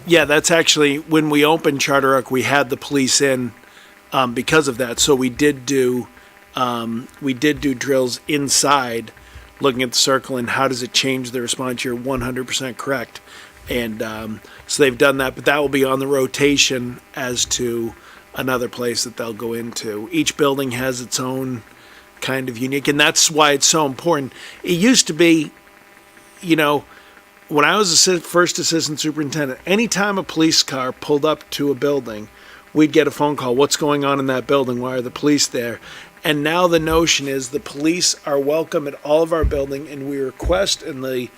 yeah, that's actually, when we opened Charter Oak, we had the police in because of that. So we did do drills inside, looking at the circle and how does it change the response. You're 100% correct, and so they've done that, but that will be on the rotation as to another place that they'll go into. Each building has its own kind of unique, and that's why it's so important. It used to be, when I was first assistant superintendent, anytime a police car pulled up to a building, we'd get a phone call, what's going on in that building? Why are the police there? And now the notion is the police are welcome at all of our building, and we request, and the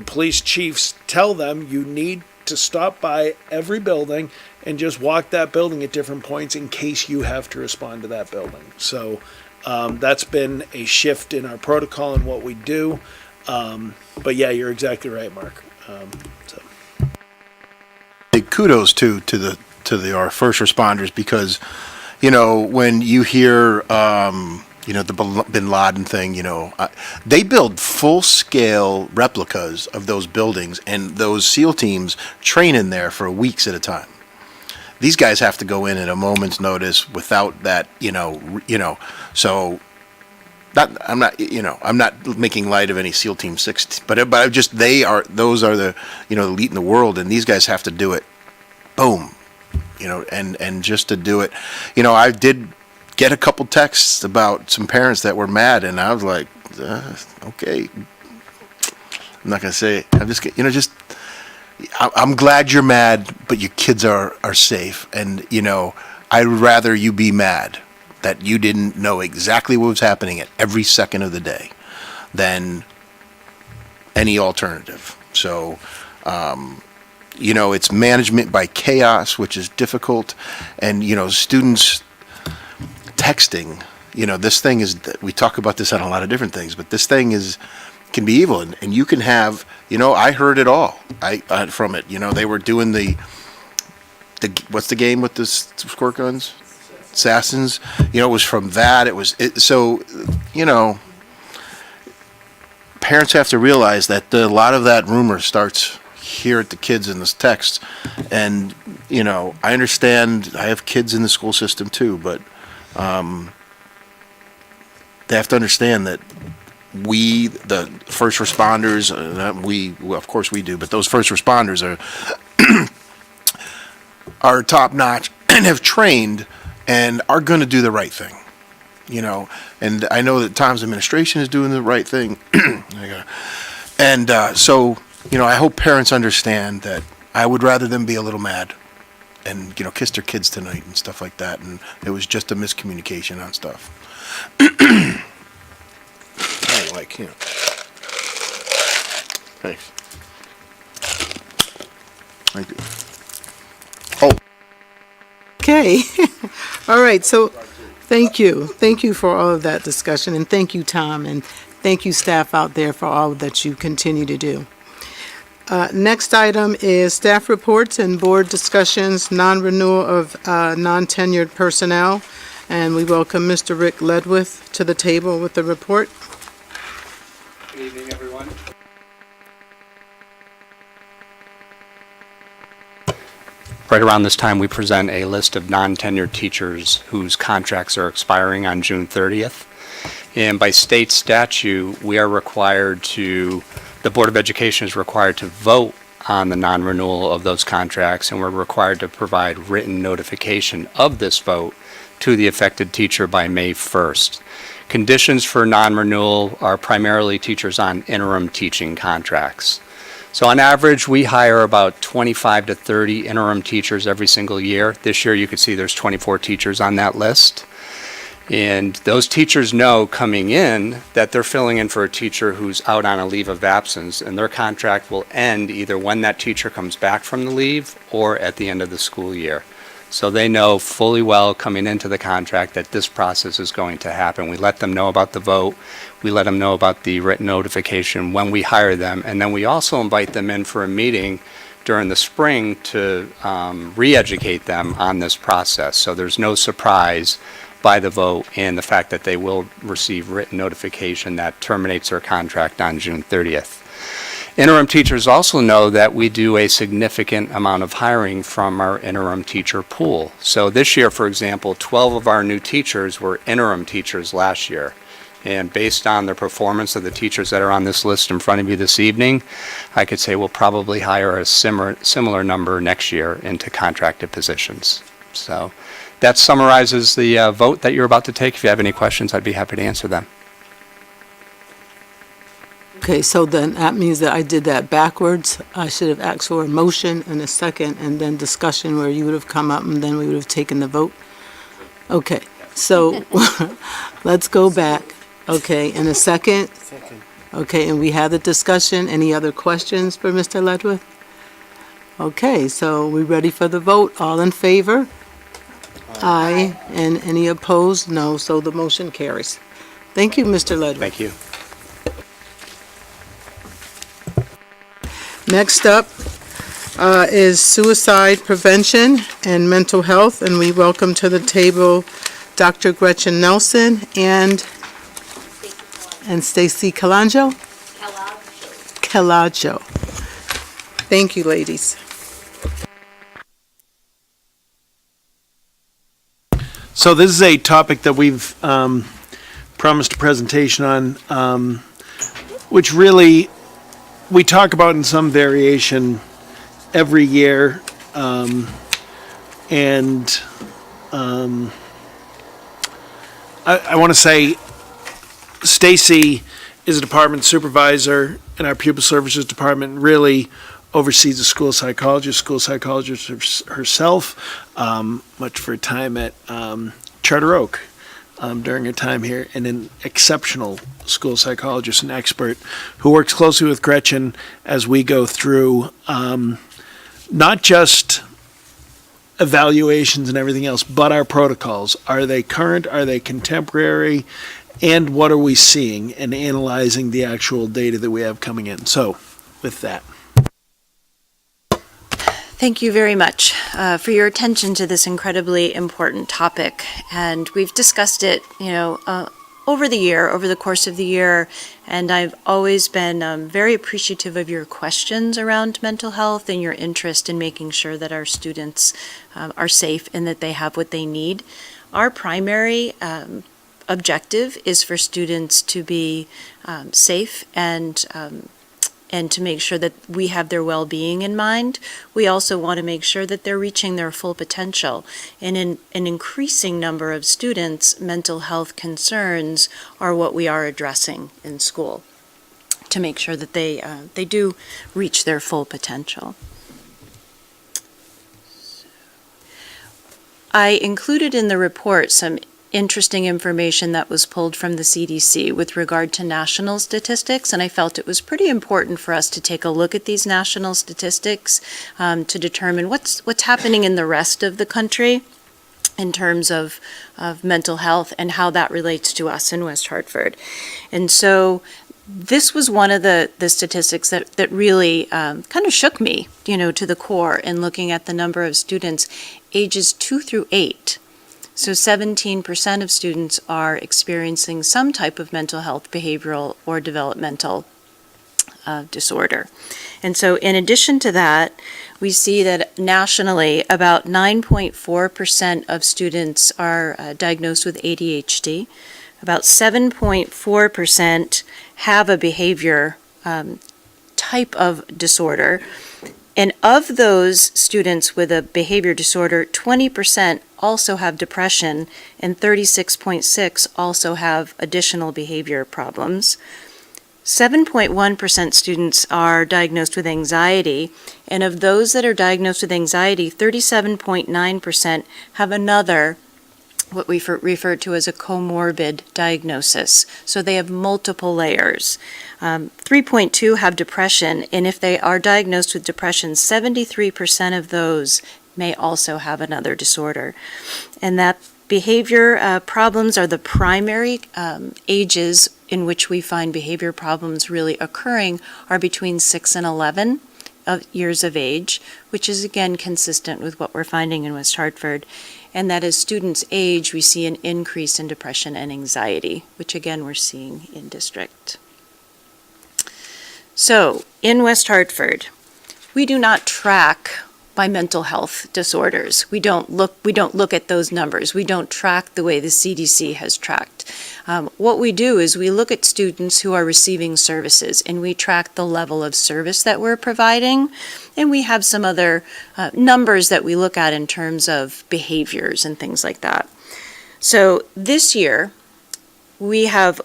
police chiefs tell them, you need to stop by every building and just walk that building at different points in case you have to respond to that building. So that's been a shift in our protocol and what we do. But yeah, you're exactly right, Mark. Kudos to our first responders, because when you hear the Bin Laden thing, they build full-scale replicas of those buildings, and those SEAL teams train in there for weeks at a time. These guys have to go in at a moment's notice without that, so I'm not making light of any SEAL Team 6, but those are the, elite in the world, and these guys have to do it, boom, and just to do it, I did get a couple texts about some parents that were mad, and I was like, okay, I'm not gonna say it. I'm just, I'm glad you're mad, but your kids are safe, and I'd rather you be mad that you didn't know exactly what was happening at every second of the day than any alternative. So it's management by chaos, which is difficult, and students texting, this thing is, we talk about this on a lot of different things, but this thing can be evil, and you can have, I heard it all from it. They were doing the what's the game with the squirt guns? Assassins. It was from that. Parents have to realize that a lot of that rumor starts hear at the kids in this text. And, you know, I understand, I have kids in the school system too, but they have to understand that we, the first responders, not we, well, of course we do, but those first responders are top notch and have trained and are going to do the right thing, you know. And I know that Tom's administration is doing the right thing. And so, you know, I hope parents understand that I would rather them be a little mad and, you know, kiss their kids tonight and stuff like that. And it was just a miscommunication on stuff. Like, you know. Thanks. Thank you. Oh. Okay. All right. So thank you. Thank you for all of that discussion. And thank you, Tom. And thank you, staff out there, for all that you continue to do. Next item is staff reports and board discussions, non-renewal of non-tenured personnel. And we welcome Mr. Rick Ledwith to the table with the report. Good evening, everyone. Right around this time, we present a list of non-tenured teachers whose contracts are expiring on June 30th. And by state statute, we are required to, the Board of Education is required to vote on the non-renewal of those contracts, and we're required to provide written notification of this vote to the affected teacher by May 1st. Conditions for non-renewal are primarily teachers on interim teaching contracts. So on average, we hire about 25 to 30 interim teachers every single year. This year, you can see there's 24 teachers on that list. And those teachers know coming in that they're filling in for a teacher who's out on a leave of absence, and their contract will end either when that teacher comes back from the leave or at the end of the school year. So they know fully well coming into the contract that this process is going to happen. We let them know about the vote. We let them know about the written notification when we hire them. And then we also invite them in for a meeting during the spring to re-educate them on this process. So there's no surprise by the vote and the fact that they will receive written notification that terminates their contract on June 30th. Interim teachers also know that we do a significant amount of hiring from our interim teacher pool. So this year, for example, 12 of our new teachers were interim teachers last year. And based on the performance of the teachers that are on this list in front of you this evening, I could say we'll probably hire a similar number next year into contracted positions. So that summarizes the vote that you're about to take. If you have any questions, I'd be happy to answer them. Okay, so then that means that I did that backwards. I should have asked for a motion and a second and then discussion where you would have come up and then we would have taken the vote. Okay, so let's go back. Okay, in a second. Okay, and we had the discussion. Any other questions for Mr. Ledwith? Okay, so we ready for the vote? All in favor? Aye. And any opposed? No, so the motion carries. Thank you, Mr. Ledwith. Thank you. Next up is suicide prevention and mental health, and we welcome to the table Dr. Gretchen Nelson and Stacy Calanjo. Calaggio. Thank you, ladies. So this is a topic that we've promised a presentation on, which really we talk about in some variation every year, I want to say Stacy is a department supervisor in our pupil services department, really oversees the school psychologist herself, much of her time at Charter Oak during her time here, and an exceptional school psychologist and expert who works closely with Gretchen as we go through not just evaluations and everything else, but our protocols. Are they current? Are they contemporary? And what are we seeing, and analyzing the actual data that we have coming in. So with that. Thank you very much for your attention to this incredibly important topic. And we've discussed it, over the course of the year, and I've always been very appreciative of your questions around mental health and your interest in making sure that our students are safe and that they have what they need. Our primary objective is for students to be safe and to make sure that we have their well-being in mind. We also want to make sure that they're reaching their full potential. And in an increasing number of students, mental health concerns are what we are addressing in school to make sure that they do reach their full potential. I included in the report some interesting information that was pulled from the CDC with regard to national statistics, and I felt it was pretty important for us to take a look at these national statistics to determine what's happening in the rest of the country in terms of mental health and how that relates to us in West Hartford. And so this was one of the statistics that really kind of shook me, to the core in looking at the number of students ages 2 through 8. So 17% of students are experiencing some type of mental health, behavioral, or developmental disorder. And so in addition to that, we see that nationally about 9.4% of students are diagnosed with ADHD. About 7.4% have a behavior type of disorder. And of those students with a behavior disorder, 20% also have depression, and 36.6% also have additional behavior problems. 7.1% students are diagnosed with anxiety, and of those that are diagnosed with anxiety, 37.9% have another, what we refer to as a comorbid diagnosis. So they have multiple layers. 3.2 have depression, and if they are diagnosed with depression, 73% of those may also have another disorder. And that behavior problems are the primary ages in which we find behavior problems really occurring are between 6 and 11 years of age, which is again consistent with what we're finding in West Hartford. And that as students age, we see an increase in depression and anxiety, which again we're seeing in district. So in West Hartford, we do not track by mental health disorders. We don't look at those numbers. We don't track the way the CDC has tracked. What we do is we look at students who are receiving services, and we track the level of service that we're providing, and we have some other numbers that we look at in terms of behaviors and things like that. So this year, we have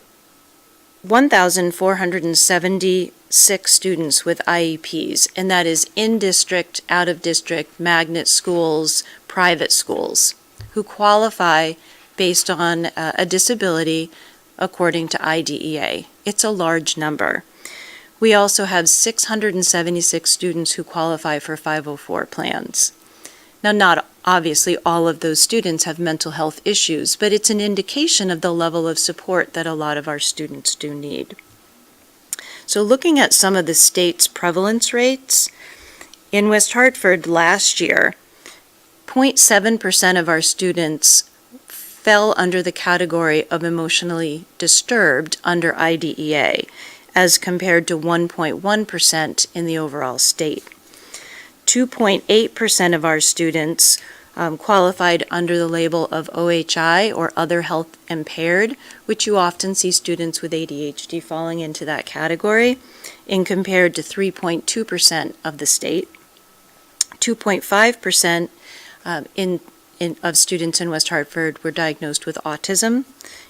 1,476 students with IEPs, and that is in-district, out-of-district, magnet schools, private schools, who qualify based on a disability according to IDEA. It's a large number. We also have 676 students who qualify for 504 plans. Now, not obviously all of those students have mental health issues, but it's an indication of the level of support that a lot of our students do need. So looking at some of the state's prevalence rates, in West Hartford last year, 0.7% of our students fell under the category of emotionally disturbed under IDEA, as compared to 1.1% in the overall state. 2.8% of our students qualified under the label of OHI, or other health impaired, which you often see students with ADHD falling into that category, in compared to 3.2% of the state. 2.5% of students in West Hartford were diagnosed with autism,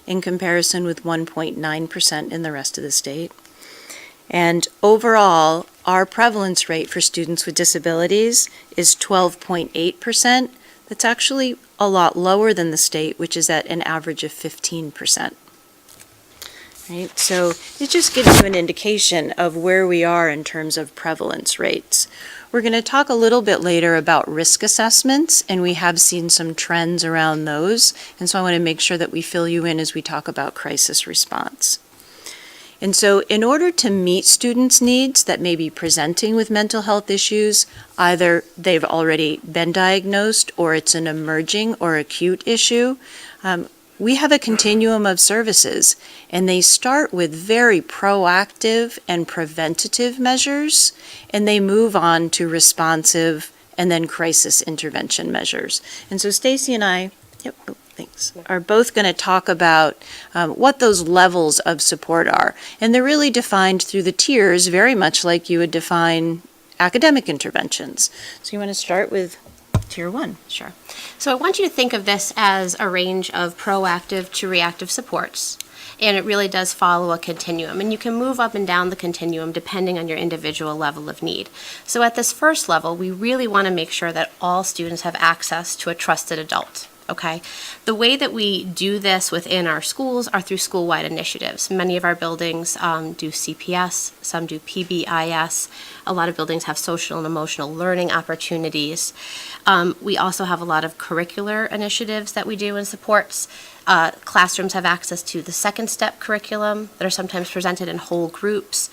in comparison with 1.9% in the rest of the state. And overall, our prevalence rate for students with disabilities is 12.8%. That's actually a lot lower than the state, which is at an average of 15%. Right? So it just gives you an indication of where we are in terms of prevalence rates. We're going to talk a little bit later about risk assessments, and we have seen some trends around those. And so I want to make sure that we fill you in as we talk about crisis response. And so in order to meet students' needs that may be presenting with mental health issues, either they've already been diagnosed or it's an emerging or acute issue, we have a continuum of services, and they start with very proactive and preventative measures, and they move on to responsive and then crisis intervention measures. And so Stacy and I, are both going to talk about what those levels of support are. And they're really defined through the tiers, very much like you would define academic interventions. So you want to start with Tier 1. Sure. So I want you to think of this as a range of proactive to reactive supports. And it really does follow a continuum. And you can move up and down the continuum depending on your individual level of need. So at this first level, we really want to make sure that all students have access to a trusted adult. Okay. The way that we do this within our schools are through school-wide initiatives. Many of our buildings do CPS, some do PBIS. A lot of buildings have social and emotional learning opportunities. We also have a lot of curricular initiatives that we do and supports. Classrooms have access to the second step curriculum that are sometimes presented in whole groups.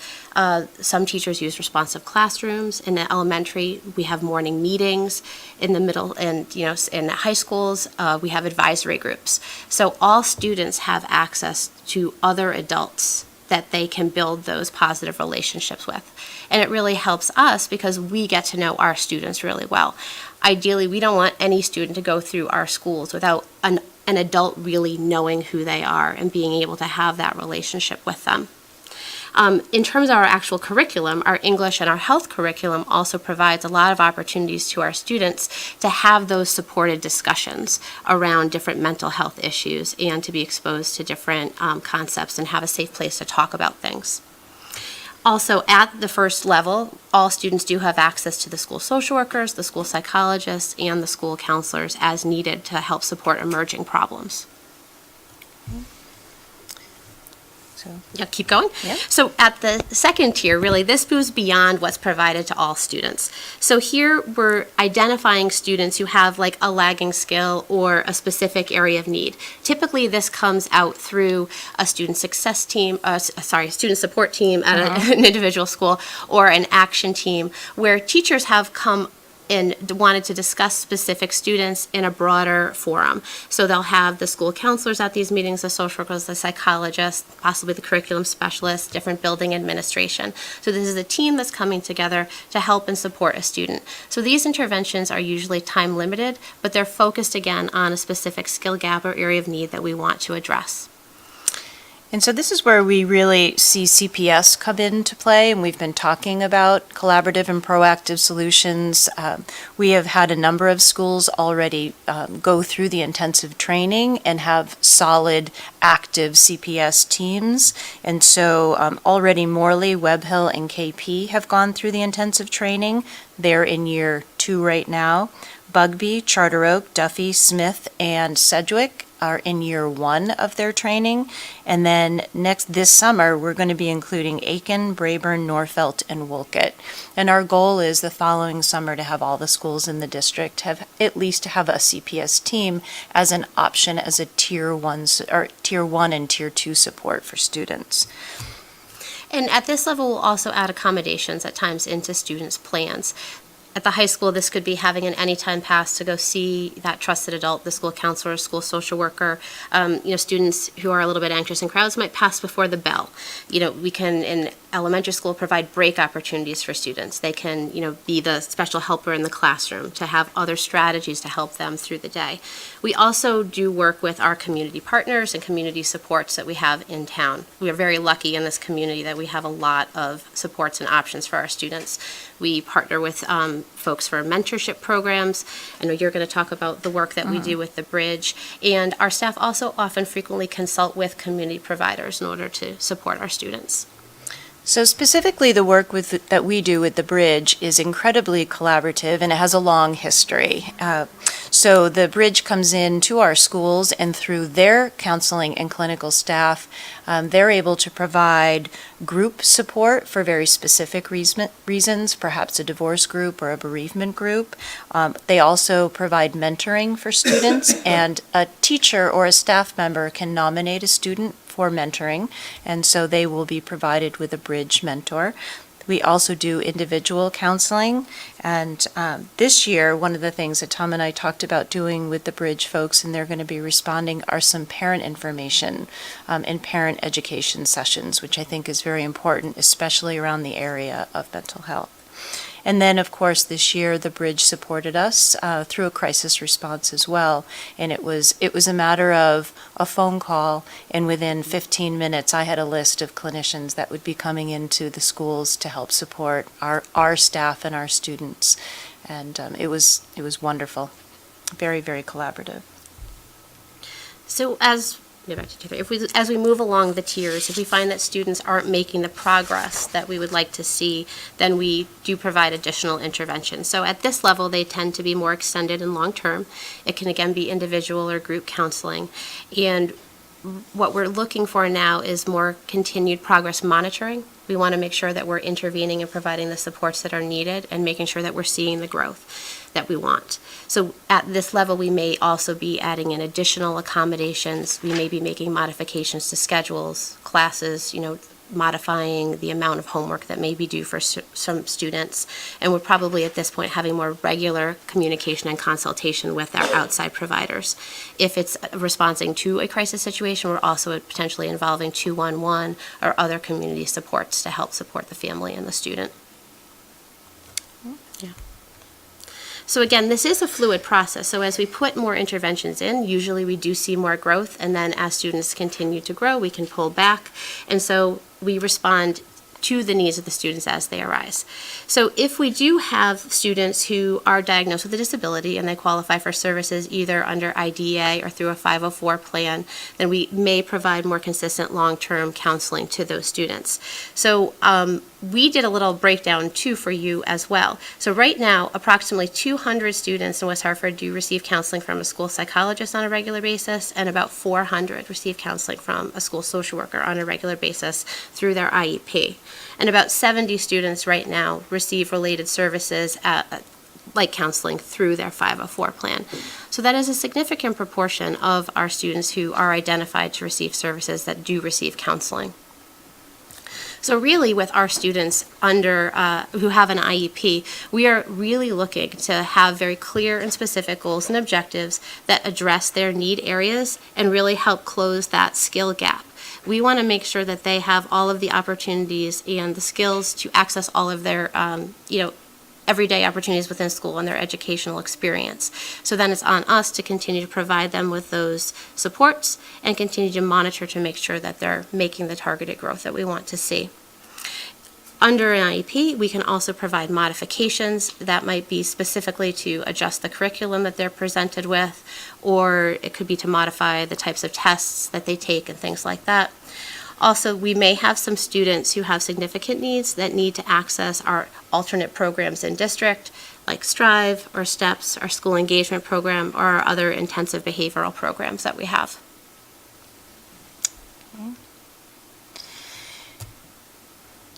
Some teachers use responsive classrooms. In the elementary, we have morning meetings. In the middle and in high schools, we have advisory groups. So all students have access to other adults that they can build those positive relationships with. And it really helps us because we get to know our students really well. Ideally, we don't want any student to go through our schools without an adult really knowing who they are and being able to have that relationship with them. In terms of our actual curriculum, our English and our health curriculum also provides a lot of opportunities to our students to have those supported discussions around different mental health issues and to be exposed to different concepts and have a safe place to talk about things. Also, at the first level, all students do have access to the school social workers, the school psychologists, and the school counselors as needed to help support emerging problems. Yeah, keep going. Yeah. So at the second tier, really, this moves beyond what's provided to all students. So here we're identifying students who have like a lagging skill or a specific area of need. Typically, this comes out through a student success team, student support team at an individual school or an action team where teachers have come and wanted to discuss specific students in a broader forum. So they'll have the school counselors at these meetings, the social workers, the psychologists, possibly the curriculum specialists, different building administration. So this is a team that's coming together to help and support a student. So these interventions are usually time limited, but they're focused again on a specific skill gap or area of need that we want to address. And so this is where we really see CPS come into play, and we've been talking about collaborative and proactive solutions. We have had a number of schools already go through the intensive training and have solid, active CPS teams. And so already Morley, Webb Hill, and KP have gone through the intensive training. They're in year 2 right now. Bugby, Charter Oak, Duffy, Smith, and Sedgwick are in year 1 of their training. And then this summer, we're going to be including Aiken, Braeburn, Norfelt, and Wolcott. And our goal is the following summer to have all the schools in the district have at least to have a CPS team as an option as a tier 1 and tier 2 support for students. And at this level, we'll also add accommodations at times into students' plans. At the high school, this could be having an anytime pass to go see that trusted adult, the school counselor, school social worker. Students who are a little bit anxious in crowds might pass before the bell. We can, in elementary school, provide break opportunities for students. They can, be the special helper in the classroom to have other strategies to help them through the day. We also do work with our community partners and community supports that we have in town. We are very lucky in this community that we have a lot of supports and options for our students. We partner with folks for mentorship programs. I know you're going to talk about the work that we do with the Bridge. And our staff also often frequently consult with community providers in order to support our students. So specifically, the work that we do with the Bridge is incredibly collaborative, and it has a long history. So the Bridge comes in to our schools, and through their counseling and clinical staff, they're able to provide group support for very specific reasons, perhaps a divorce group or a bereavement group. They also provide mentoring for students, and a teacher or a staff member can nominate a student for mentoring, and so they will be provided with a Bridge mentor. We also do individual counseling. And this year, one of the things that Tom and I talked about doing with the Bridge folks, and they're going to be responding, are some parent information and parent education sessions, which I think is very important, especially around the area of mental health. And then, of course, this year, the Bridge supported us through a crisis response as well. And it was a matter of a phone call, and within 15 minutes, I had a list of clinicians that would be coming into the schools to help support our staff and our students. And it was wonderful. Very, very collaborative. So as we move along the tiers, if we find that students aren't making the progress that we would like to see, then we do provide additional intervention. So at this level, they tend to be more extended and long-term. It can again be individual or group counseling. And what we're looking for now is more continued progress monitoring. We want to make sure that we're intervening and providing the supports that are needed and making sure that we're seeing the growth that we want. So at this level, we may also be adding in additional accommodations. We may be making modifications to schedules, classes, modifying the amount of homework that may be due for some students. And we're probably at this point having more regular communication and consultation with our outside providers. If it's responding to a crisis situation, we're also potentially involving 211 or other community supports to help support the family and the student. Yeah. So again, this is a fluid process. So as we put more interventions in, usually we do see more growth, and then as students continue to grow, we can pull back. And so we respond to the needs of the students as they arise. So if we do have students who are diagnosed with a disability and they qualify for services either under IDEA or through a 504 plan, then we may provide more consistent long-term counseling to those students. So we did a little breakdown too for you as well. So right now, approximately 200 students in West Hartford do receive counseling from a school psychologist on a regular basis, and about 400 receive counseling from a school social worker on a regular basis through their IEP. And about 70 students right now receive related services like counseling through their 504 plan. So that is a significant proportion of our students who are identified to receive services that do receive counseling. So really, with our students who have an IEP, we are really looking to have very clear and specific goals and objectives that address their need areas and really help close that skill gap. We want to make sure that they have all of the opportunities and the skills to access all of their, everyday opportunities within school and their educational experience. So then it's on us to continue to provide them with those supports and continue to monitor to make sure that they're making the targeted growth that we want to see. Under an IEP, we can also provide modifications that might be specifically to adjust the curriculum that they're presented with, or it could be to modify the types of tests that they take and things like that. Also, we may have some students who have significant needs that need to access our alternate programs in district, like Strive or STEPS, our school engagement program, or our other intensive behavioral programs that we have.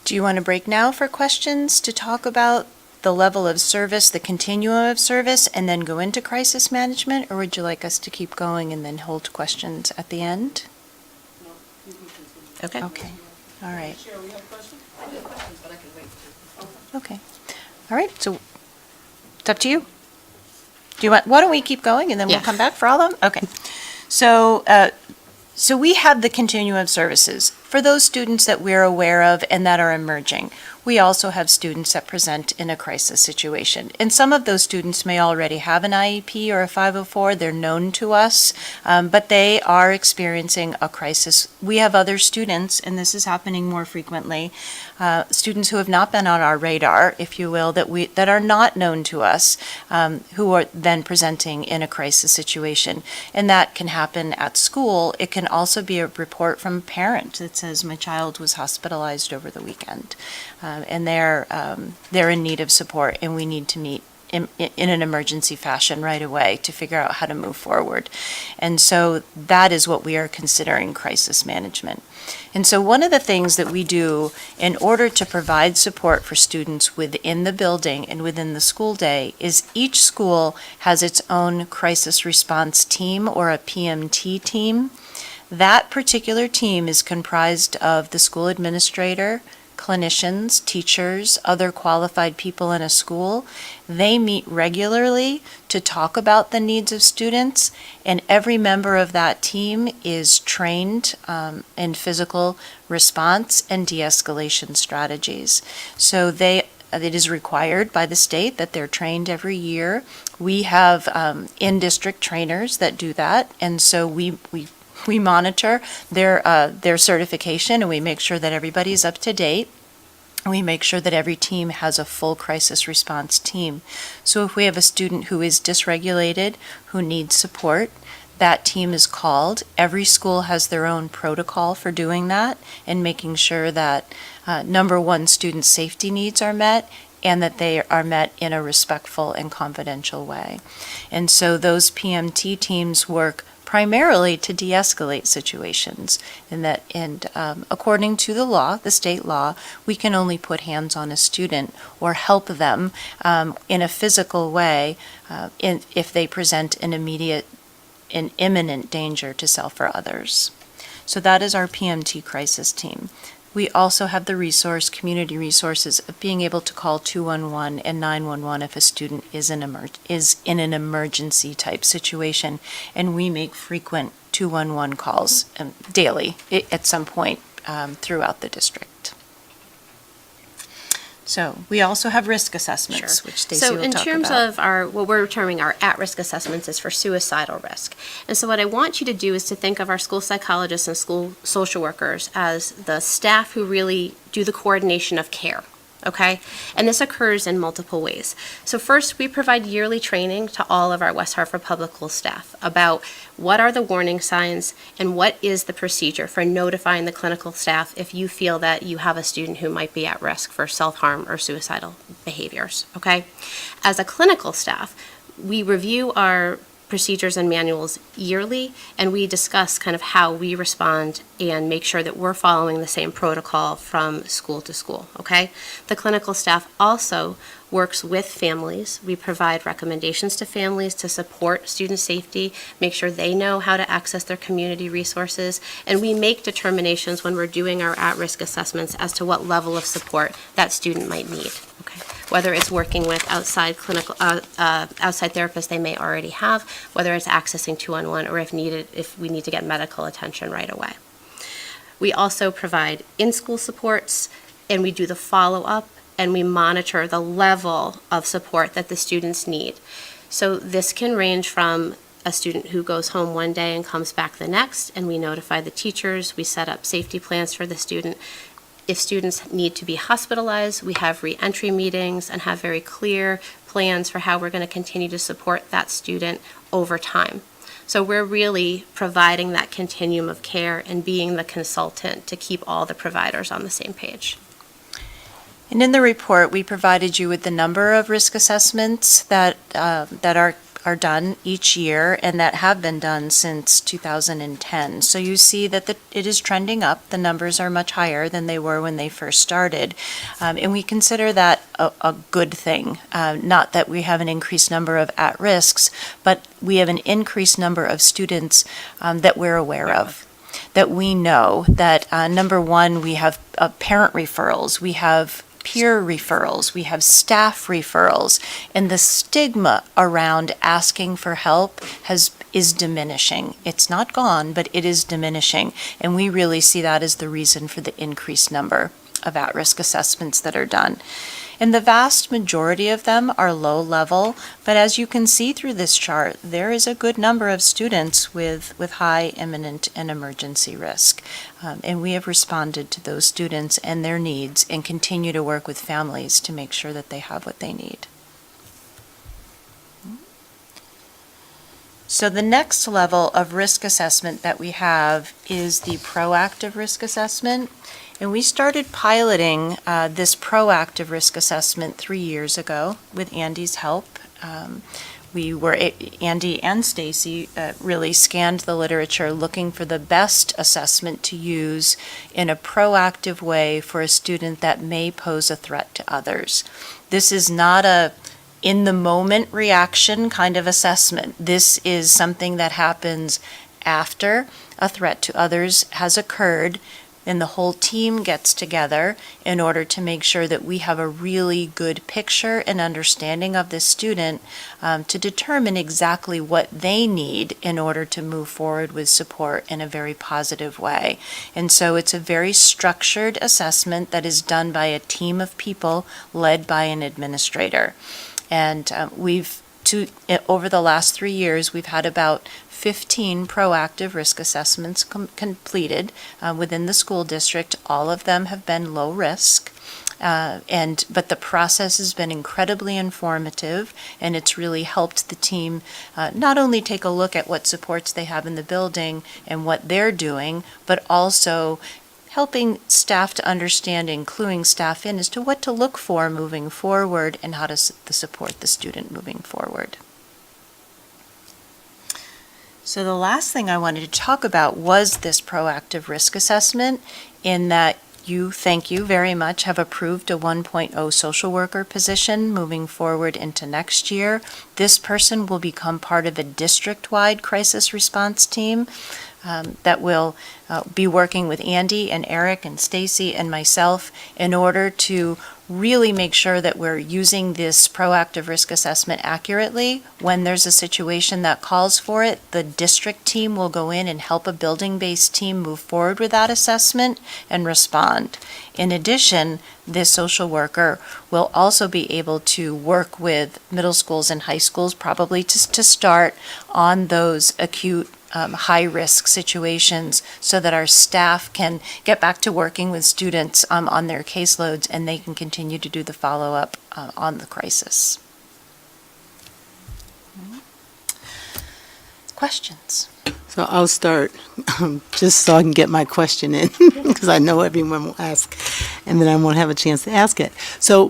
Do you want to break now for questions to talk about the level of service, the continuum of service, and then go into crisis management? Or would you like us to keep going and then hold questions at the end? Okay. Okay. All right. Okay. All right. So it's up to you. Why don't we keep going and then we'll come back for all of them? Okay. So we have the continuum of services for those students that we're aware of and that are emerging. We also have students that present in a crisis situation. And some of those students may already have an IEP or a 504. They're known to us, but they are experiencing a crisis. We have other students, and this is happening more frequently, students who have not been on our radar, if you will, that are not known to us, who are then presenting in a crisis situation. And that can happen at school. It can also be a report from a parent that says, my child was hospitalized over the weekend. And they're in need of support, and we need to meet in an emergency fashion right away to figure out how to move forward. And so that is what we are considering crisis management. And so one of the things that we do in order to provide support for students within the building and within the school day is each school has its own crisis response team or a PMT team. That particular team is comprised of the school administrator, clinicians, teachers, other qualified people in a school. They meet regularly to talk about the needs of students, and every member of that team is trained in physical response and de-escalation strategies. So it is required by the state that they're trained every year. We have in-district trainers that do that, and so we monitor their certification, and we make sure that everybody's up to date. We make sure that every team has a full crisis response team. So if we have a student who is dysregulated, who needs support, that team is called. Every school has their own protocol for doing that and making sure that, number one, student safety needs are met and that they are met in a respectful and confidential way. And so those PMT teams work primarily to de-escalate situations, and according to the law, the state law, we can only put hands on a student or help them in a physical way if they present an imminent danger to self or others. So that is our PMT crisis team. We also have the community resources of being able to call 211 and 911 if a student is in an emergency type situation, and we make frequent 211 calls daily at some point throughout the district. So we also have risk assessments, which Stacey will talk about. So in terms of what we're terming our at-risk assessments is for suicidal risk. And so what I want you to do is to think of our school psychologists and school social workers as the staff who really do the coordination of care. Okay? And this occurs in multiple ways. So first, we provide yearly training to all of our West Hartford Public Schools staff about what are the warning signs and what is the procedure for notifying the clinical staff if you feel that you have a student who might be at risk for self-harm or suicidal behaviors. Okay? As a clinical staff, we review our procedures and manuals yearly, and we discuss kind of how we respond and make sure that we're following the same protocol from school to school, okay? The clinical staff also works with families. We provide recommendations to families to support student safety, make sure they know how to access their community resources, and we make determinations when we're doing our at-risk assessments as to what level of support that student might need, okay? Whether it's working with outside therapists they may already have, whether it's accessing 211, or if we need to get medical attention right away. We also provide in-school supports, and we do the follow-up, and we monitor the level of support that the students need. So this can range from a student who goes home one day and comes back the next, and we notify the teachers, we set up safety plans for the student. If students need to be hospitalized, we have re-entry meetings and have very clear plans for how we're going to continue to support that student over time. So we're really providing that continuum of care and being the consultant to keep all the providers on the same page. And in the report, we provided you with the number of risk assessments that are done each year and that have been done since 2010. So you see that it is trending up. The numbers are much higher than they were when they first started. And we consider that a good thing. Not that we have an increased number of at-risks, but we have an increased number of students that we're aware of, that we know that, number one, we have parent referrals, we have peer referrals, we have staff referrals, and the stigma around asking for help is diminishing. It's not gone, but it is diminishing, and we really see that as the reason for the increased number of at-risk assessments that are done. And the vast majority of them are low level, but as you can see through this chart, there is a good number of students with high imminent and emergency risk. And we have responded to those students and their needs and continue to work with families to make sure that they have what they need. So the next level of risk assessment that we have is the proactive risk assessment. And we started piloting this proactive risk assessment 3 years ago with Andy's help. Andy and Stacey really scanned the literature looking for the best assessment to use in a proactive way for a student that may pose a threat to others. This is not a in-the-moment reaction kind of assessment. This is something that happens after a threat to others has occurred, and the whole team gets together in order to make sure that we have a really good picture and understanding of this student to determine exactly what they need in order to move forward with support in a very positive way. And so it's a very structured assessment that is done by a team of people led by an administrator. And over the last 3 years, we've had about 15 proactive risk assessments completed within the school district. All of them have been low risk. But the process has been incredibly informative, and it's really helped the team not only take a look at what supports they have in the building and what they're doing, but also helping staff to understand and cluing staff in as to what to look for moving forward and how to support the student moving forward. So the last thing I wanted to talk about was this proactive risk assessment, in that thank you very much, have approved a 1.0 social worker position moving forward into next year. This person will become part of a district-wide crisis response team that will be working with Andy and Eric and Stacy and myself in order to really make sure that we're using this proactive risk assessment accurately. When there's a situation that calls for it, the district team will go in and help a building-based team move forward with that assessment and respond. In addition, this social worker will also be able to work with middle schools and high schools, probably to start on those acute high-risk situations, so that our staff can get back to working with students on their caseloads, and they can continue to do the follow-up on the crisis. Questions? So I'll start, just so I can get my question in, because I know everyone will ask, and then I won't have a chance to ask it. So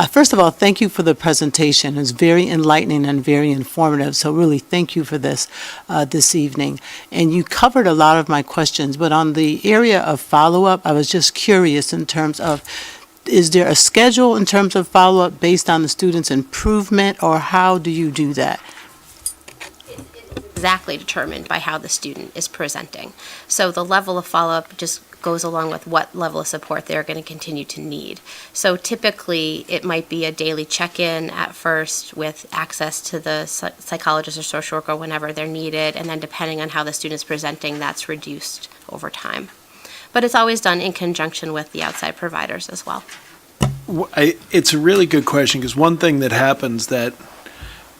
first of all, thank you for the presentation. It's very enlightening and very informative, so really thank you for this this evening. And you covered a lot of my questions, but on the area of follow-up, I was just curious in terms of, is there a schedule in terms of follow-up based on the student's improvement, or how do you do that? Exactly determined by how the student is presenting. So the level of follow-up just goes along with what level of support they're going to continue to need. So typically, it might be a daily check-in at first with access to the psychologist or social worker whenever they're needed, and then depending on how the student's presenting, that's reduced over time. But it's always done in conjunction with the outside providers as well. It's a really good question, because one thing that happens that,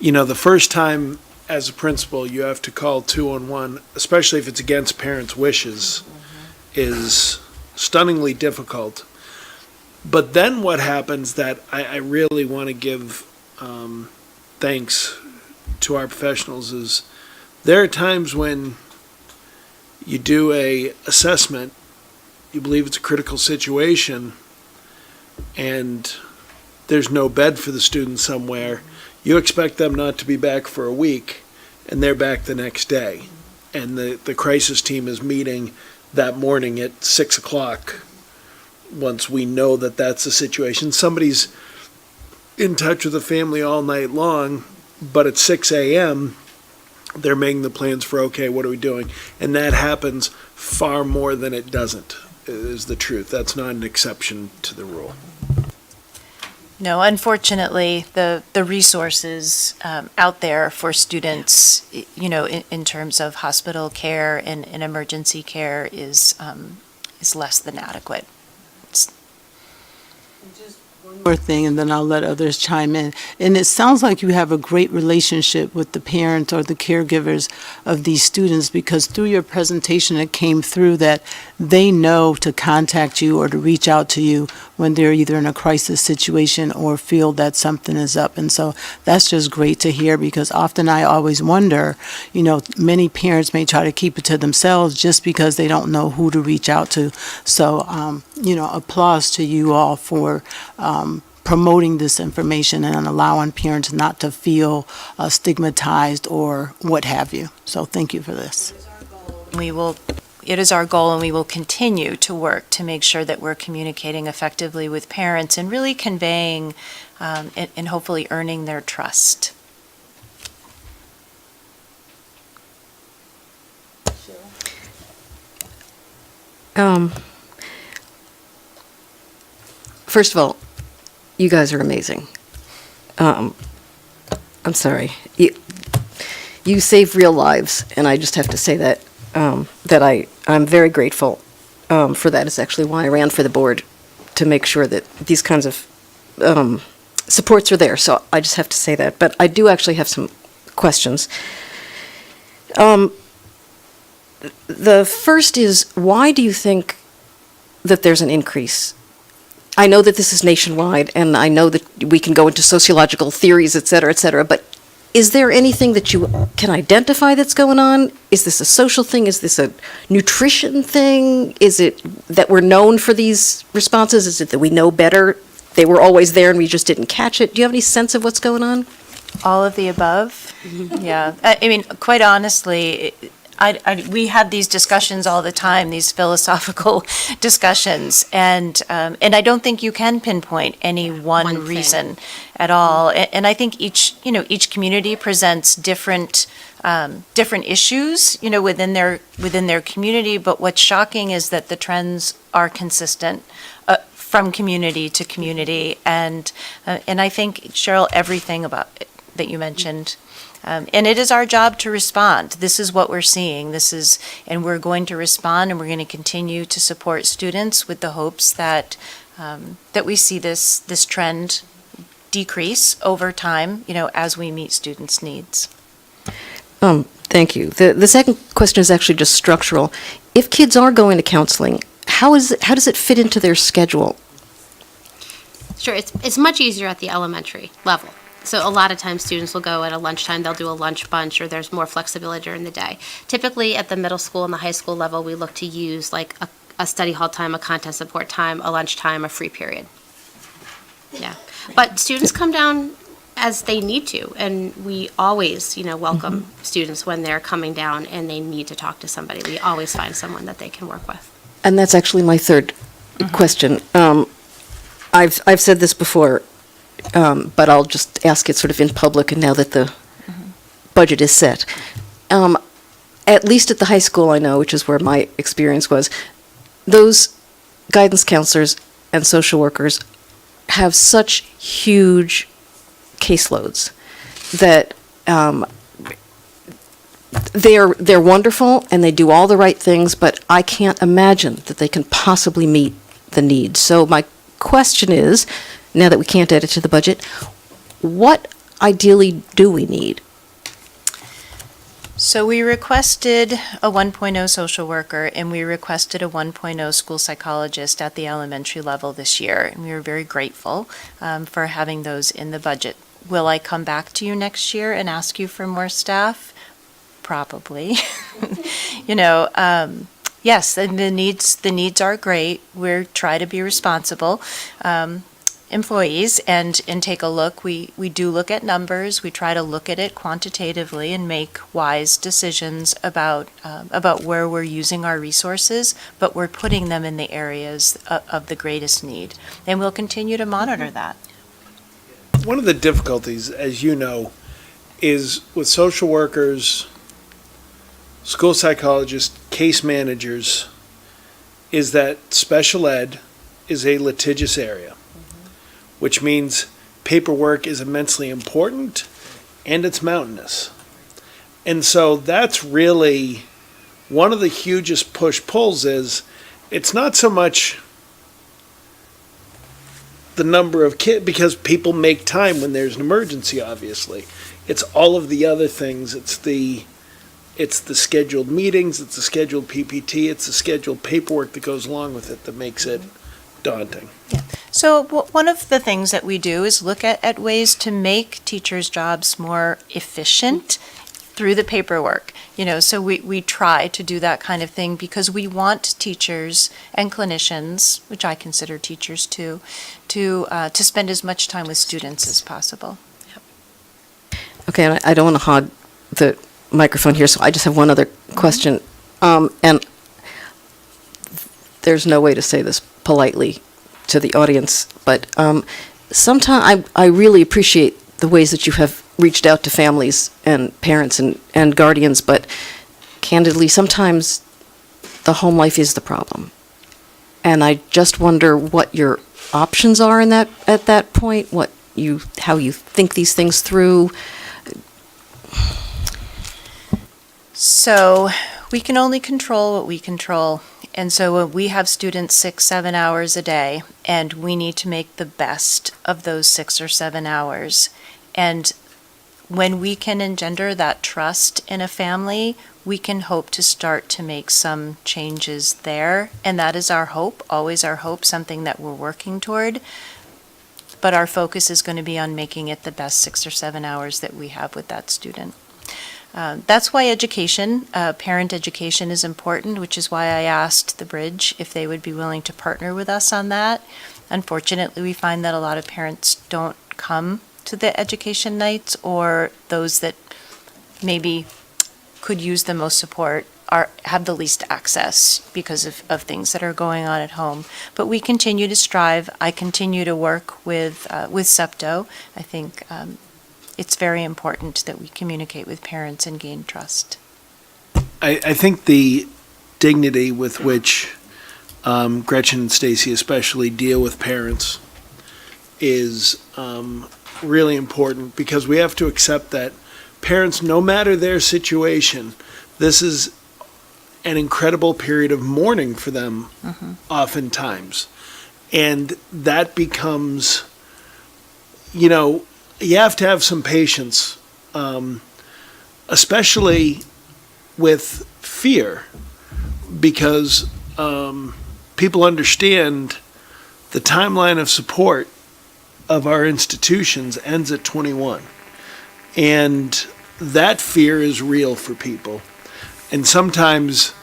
the first time as a principal you have to call 211, especially if it's against parents' wishes, is stunningly difficult. But then what happens that I really want to give thanks to our professionals is there are times when you do a assessment, you believe it's a critical situation, and there's no bed for the student somewhere. You expect them not to be back for a week, and they're back the next day. And the crisis team is meeting that morning at 6 o'clock once we know that that's the situation. Somebody's in touch with the family all night long, but at 6 a.m., they're making the plans for, okay, what are we doing? And that happens far more than it doesn't, is the truth. That's not an exception to the rule. No, unfortunately, the resources out there for students, in terms of hospital care and emergency care is less than adequate. More thing, and then I'll let others chime in. And it sounds like you have a great relationship with the parents or the caregivers of these students, because through your presentation it came through that they know to contact you or to reach out to you when they're either in a crisis situation or feel that something is up. And so that's just great to hear, because often I always wonder, many parents may try to keep it to themselves just because they don't know who to reach out to. So, applause to you all for promoting this information and allowing parents not to feel stigmatized or what have you. So thank you for this. It is our goal, and we will continue to work to make sure that we're communicating effectively with parents and really conveying and hopefully earning their trust. First of all, you guys are amazing. I'm sorry. You save real lives, and I just have to say that I'm very grateful for that. It's actually why I ran for the board, to make sure that these kinds of supports are there. So I just have to say that. But I do actually have some questions. The first is, why do you think that there's an increase? I know that this is nationwide, and I know that we can go into sociological theories, et cetera, but is there anything that you can identify that's going on? Is this a social thing? Is this a nutrition thing? Is it that we're known for these responses? Is it that we know better? They were always there and we just didn't catch it. Do you have any sense of what's going on? All of the above. Yeah. I mean, quite honestly, we have these discussions all the time, these philosophical discussions, and I don't think you can pinpoint any one reason at all. And I think each community presents different issues, within their community. But what's shocking is that the trends are consistent from community to community, and I think, Cheryl, everything about it that you mentioned. And it is our job to respond. This is what we're seeing. And we're going to respond, and we're going to continue to support students with the hopes that we see this trend decrease over time, as we meet students' needs. Thank you. The second question is actually just structural. If kids are going to counseling, how does it fit into their schedule? Sure, it's much easier at the elementary level. So a lot of times students will go at a lunchtime, they'll do a lunch bunch, or there's more flexibility during the day. Typically at the middle school and the high school level, we look to use like a study hall time, a content support time, a lunch time, a free period. Yeah, but students come down as they need to, and we always, welcome students when they're coming down and they need to talk to somebody. We always find someone that they can work with. And that's actually my third question. I've said this before, but I'll just ask it sort of in public, and now that the budget is set. At least at the high school, I know, which is where my experience was, those guidance counselors and social workers have such huge caseloads that they're wonderful and they do all the right things, but I can't imagine that they can possibly meet the needs. So my question is, now that we can't add it to the budget, what ideally do we need? So we requested a 1.0 social worker, and we requested a 1.0 school psychologist at the elementary level this year, and we were very grateful for having those in the budget. Will I come back to you next year and ask you for more staff? Probably. Yes, and the needs are great. We try to be responsible employees and take a look. We do look at numbers. We try to look at it quantitatively and make wise decisions about where we're using our resources, but we're putting them in the areas of the greatest need. And we'll continue to monitor that. One of the difficulties, as you know, is with social workers, school psychologists, case managers, is that special ed is a litigious area, which means paperwork is immensely important and it's mountainous. And so that's really one of the hugest push-pulls is it's not so much the number of kids, because people make time when there's an emergency, obviously. It's all of the other things. It's the scheduled meetings, it's the scheduled PPT, it's the scheduled paperwork that goes along with it that makes it daunting. Yeah. So one of the things that we do is look at ways to make teachers' jobs more efficient through the paperwork. So we try to do that kind of thing because we want teachers and clinicians, which I consider teachers too, to spend as much time with students as possible. Okay, and I don't want to hog the microphone here, so I just have one other question. And there's no way to say this politely to the audience, but sometimes I really appreciate the ways that you have reached out to families and parents and guardians, but candidly, sometimes the home life is the problem. And I just wonder what your options are in that, at that point, how you think these things through. So we can only control what we control. And so when we have students 6-7 hours a day, and we need to make the best of those 6 or 7 hours. And when we can engender that trust in a family, we can hope to start to make some changes there. And that is our hope, always our hope, something that we're working toward. But our focus is going to be on making it the best 6 or 7 hours that we have with that student. That's why education, parent education is important, which is why I asked the Bridge if they would be willing to partner with us on that. Unfortunately, we find that a lot of parents don't come to the education nights, or those that maybe could use the most support have the least access because of things that are going on at home. But we continue to strive. I continue to work with SEPTO. I think it's very important that we communicate with parents and gain trust. I think the dignity with which Gretchen and Stacy especially deal with parents is really important, because we have to accept that parents, no matter their situation, this is an incredible period of mourning for them, oftentimes. And that becomes, you have to have some patience, especially with fear, because people understand the timeline of support of our institutions ends at 21. And that fear is real for people. And sometimes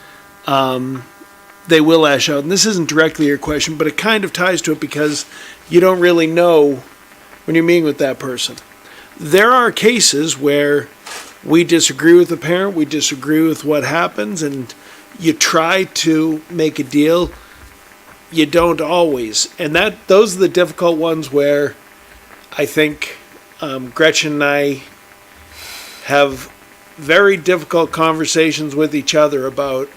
they will lash out. And this isn't directly your question, but it kind of ties to it, because you don't really know when you're meeting with that person. There are cases where we disagree with the parent, we disagree with what happens, and you try to make a deal. You don't always. And those are the difficult ones where I think Gretchen and I have very difficult conversations with each other about,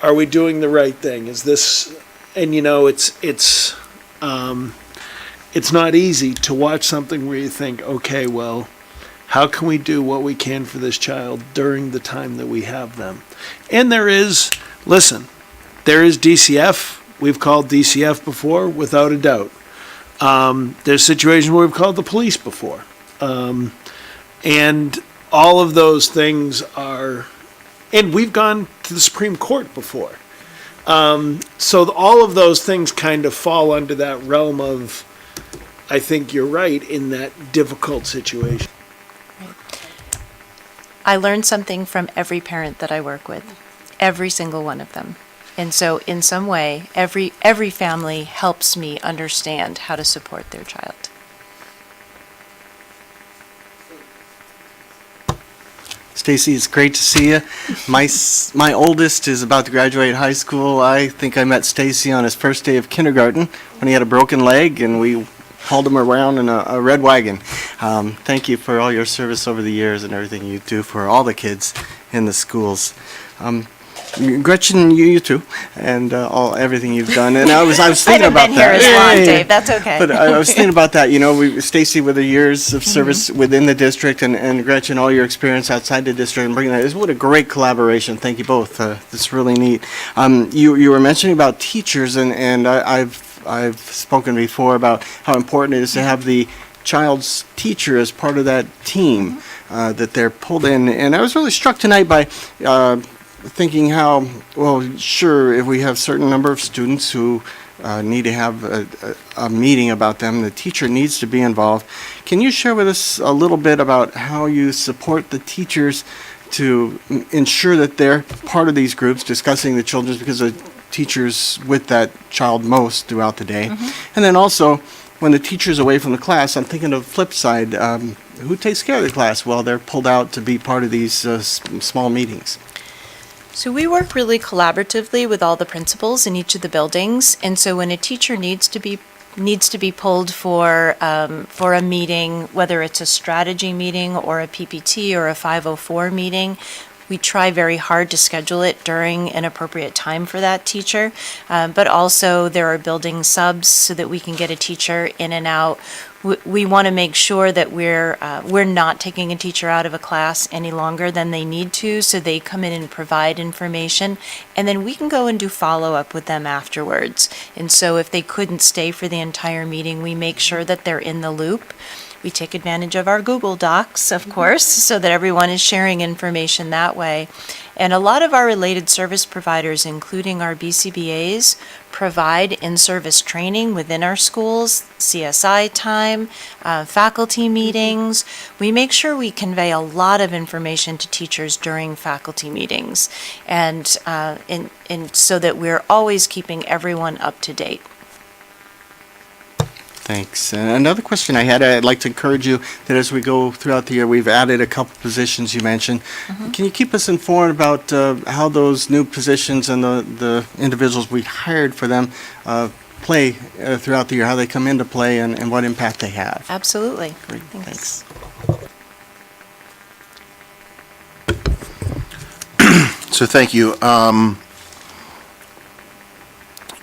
are we doing the right thing? Is this, and it's not easy to watch something where you think, okay, well, how can we do what we can for this child during the time that we have them? And there is DCF. We've called DCF before, without a doubt. There's situations where we've called the police before. And all of those things are, and we've gone to the Supreme Court before. So all of those things kind of fall under that realm of, I think you're right, in that difficult situation. I learned something from every parent that I work with, every single one of them. And so in some way, every family helps me understand how to support their child. Stacy, it's great to see you. My oldest is about to graduate high school. I think I met Stacy on his first day of kindergarten when he had a broken leg, and we hauled him around in a red wagon. Thank you for all your service over the years and everything you do for all the kids in the schools. Gretchen, you too, and everything you've done. And I was thinking about that. I haven't been here as long, Dave. That's okay. But I was thinking about that. Stacy, with the years of service within the district, and Gretchen, all your experience outside the district, and bringing that. What a great collaboration. Thank you both. It's really neat. You were mentioning about teachers, and I've spoken before about how important it is to have the child's teacher as part of that team, that they're pulled in. And I was really struck tonight by thinking how, well, sure, if we have certain number of students who need to have a meeting about them, the teacher needs to be involved. Can you share with us a little bit about how you support the teachers to ensure that they're part of these groups, discussing the children, because the teacher's with that child most throughout the day? And then also, when the teacher's away from the class, I'm thinking of the flip side, who takes care of the class while they're pulled out to be part of these small meetings? So we work really collaboratively with all the principals in each of the buildings, and so when a teacher needs to be pulled for a meeting, whether it's a strategy meeting or a PPT or a 504 meeting, we try very hard to schedule it during an appropriate time for that teacher. But also there are building subs so that we can get a teacher in and out. We want to make sure that we're not taking a teacher out of a class any longer than they need to, so they come in and provide information, and then we can go and do follow-up with them afterwards. And so if they couldn't stay for the entire meeting, we make sure that they're in the loop. We take advantage of our Google Docs, of course, so that everyone is sharing information that way. And a lot of our related service providers, including our BCBAs, provide in-service training within our schools, CSI time, faculty meetings. We make sure we convey a lot of information to teachers during faculty meetings, and so that we're always keeping everyone up to date. Thanks. And another question I had, I'd like to encourage you that as we go throughout the year, we've added a couple positions you mentioned. Can you keep us informed about how those new positions and the individuals we hired for them play throughout the year, how they come into play and what impact they have? Absolutely. Great. Thanks. So thank you.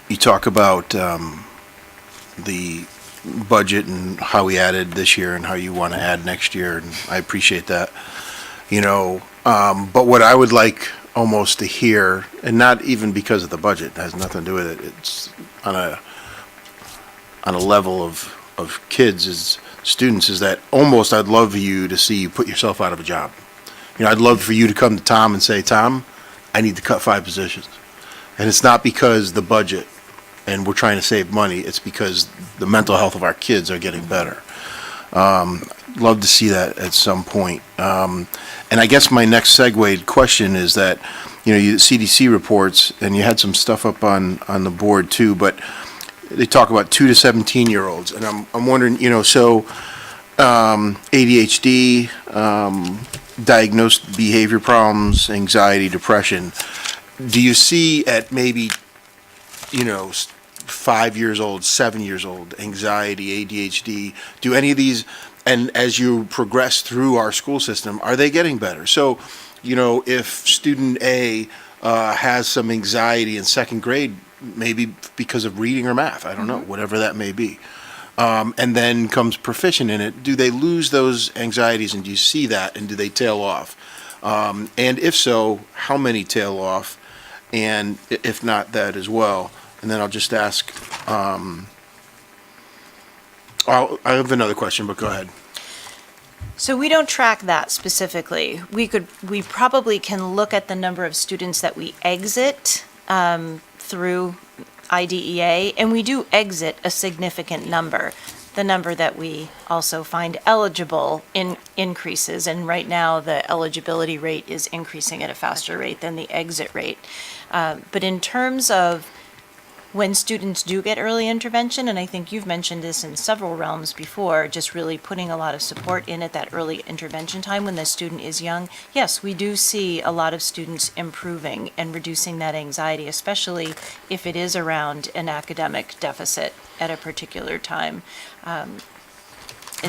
You talk about the budget and how we added this year and how you want to add next year, and I appreciate that. But what I would like almost to hear, and not even because of the budget, it has nothing to do with it, it's on a level of kids as students, is that almost I'd love you to see you put yourself out of a job. I'd love for you to come to Tom and say, Tom, I need to cut 5 positions. And it's not because the budget and we're trying to save money, it's because the mental health of our kids are getting better. Love to see that at some point. And I guess my next segued question is that, you CDC reports, and you had some stuff up on the board too, but they talk about 2 to 17-year-olds, and I'm wondering, so ADHD, diagnosed behavior problems, anxiety, depression. Do you see at maybe 5 years old, 7 years old, anxiety, ADHD, do any of these, and as you progress through our school system, are they getting better? So, if student A has some anxiety in 2nd grade, maybe because of reading or math, I don't know, whatever that may be, and then comes proficient in it, do they lose those anxieties, and do you see that, and do they tail off? And if so, how many tail off? And if not, that as well. And then I'll just ask, I have another question, but go ahead. So we don't track that specifically. We probably can look at the number of students that we exit through IDEA, and we do exit a significant number. The number that we also find eligible increases, and right now the eligibility rate is increasing at a faster rate than the exit rate. But in terms of when students do get early intervention, and I think you've mentioned this in several realms before, just really putting a lot of support in at that early intervention time when the student is young, yes, we do see a lot of students improving and reducing that anxiety, especially if it is around an academic deficit at a particular time. And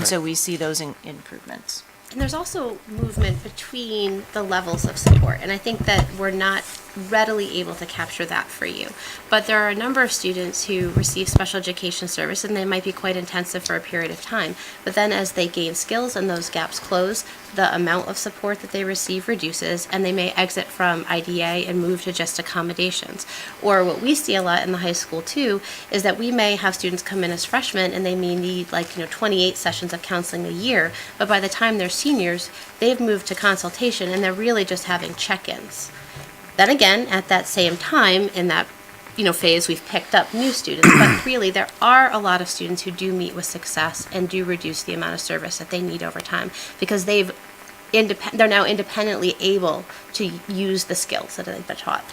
so we see those improvements. And there's also movement between the levels of support, and I think that we're not readily able to capture that for you. But there are a number of students who receive special education service, and they might be quite intensive for a period of time. But then as they gain skills and those gaps close, the amount of support that they receive reduces, and they may exit from IDA and move to just accommodations. Or what we see a lot in the high school too is that we may have students come in as freshmen and they may need 28 sessions of counseling a year, but by the time they're seniors, they've moved to consultation and they're really just having check-ins. Then again, at that same time, in that phase, we've picked up new students, but really there are a lot of students who do meet with success and do reduce the amount of service that they need over time because they're now independently able to use the skills that they've been taught.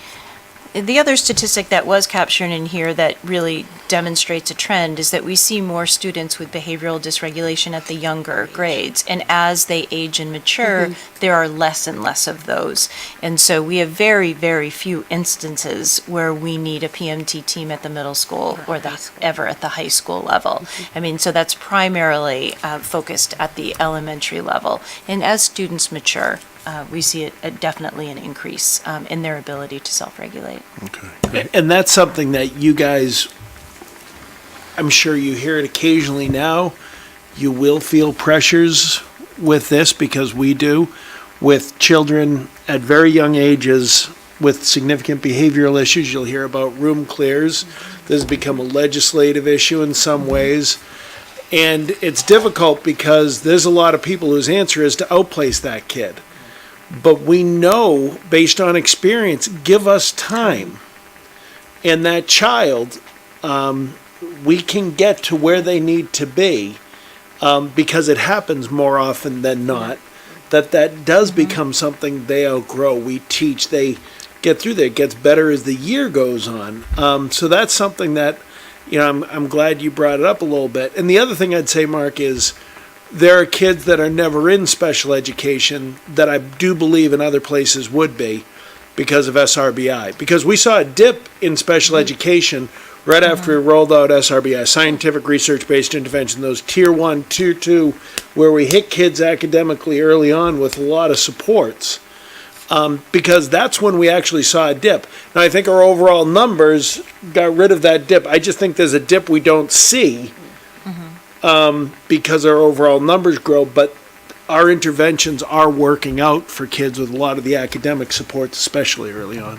The other statistic that was captured in here that really demonstrates a trend is that we see more students with behavioral dysregulation at the younger grades. And as they age and mature, there are less and less of those. And so we have very, very few instances where we need a PMT team at the middle school or ever at the high school level. I mean, so that's primarily focused at the elementary level. And as students mature, we see definitely an increase in their ability to self-regulate. And that's something that you guys, I'm sure you hear it occasionally now. You will feel pressures with this, because we do, with children at very young ages with significant behavioral issues. You'll hear about room clears. This has become a legislative issue in some ways. And it's difficult because there's a lot of people whose answer is to outplace that kid. But we know, based on experience, give us time. And that child, we can get to where they need to be, because it happens more often than not, that does become something they outgrow. We teach, they get through there. It gets better as the year goes on. So that's something that, I'm glad you brought it up a little bit. And the other thing I'd say, Mark, is there are kids that are never in special education that I do believe in other places would be because of SRBI. Because we saw a dip in special education right after we rolled out SRBI, Scientific Research-Based Intervention, those Tier 1, Tier 2, where we hit kids academically early on with a lot of supports. Because that's when we actually saw a dip. Now, I think our overall numbers got rid of that dip. I just think there's a dip we don't see because our overall numbers grow, but our interventions are working out for kids with a lot of the academic supports, especially early on.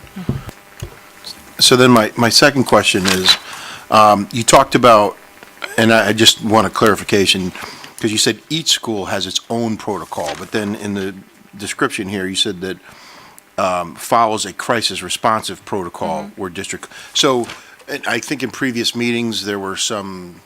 So then my second question is, you talked about, and I just want a clarification, because you said each school has its own protocol, but then in the description here, you said that follows a crisis responsive protocol where district. So I think in previous meetings, there were some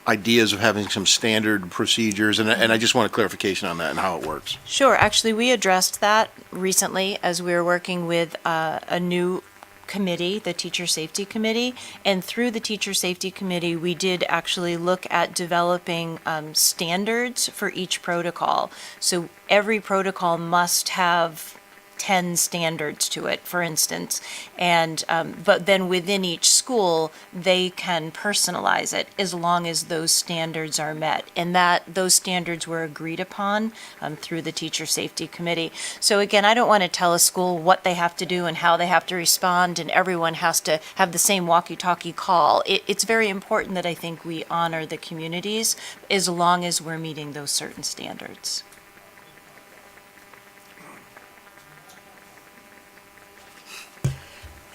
ideas of having some standard procedures, and I just want a clarification on that and how it works. Sure. Actually, we addressed that recently as we were working with a new committee, the Teacher Safety Committee, and through the Teacher Safety Committee, we did actually look at developing standards for each protocol. So every protocol must have 10 standards to it, for instance, and but then within each school they can personalize it as long as those standards are met, and that those standards were agreed upon through the Teacher Safety Committee. So again, I don't want to tell a school what they have to do and how they have to respond, and everyone has to have the same walkie-talkie call. It's very important that I think we honor the communities as long as we're meeting those certain standards.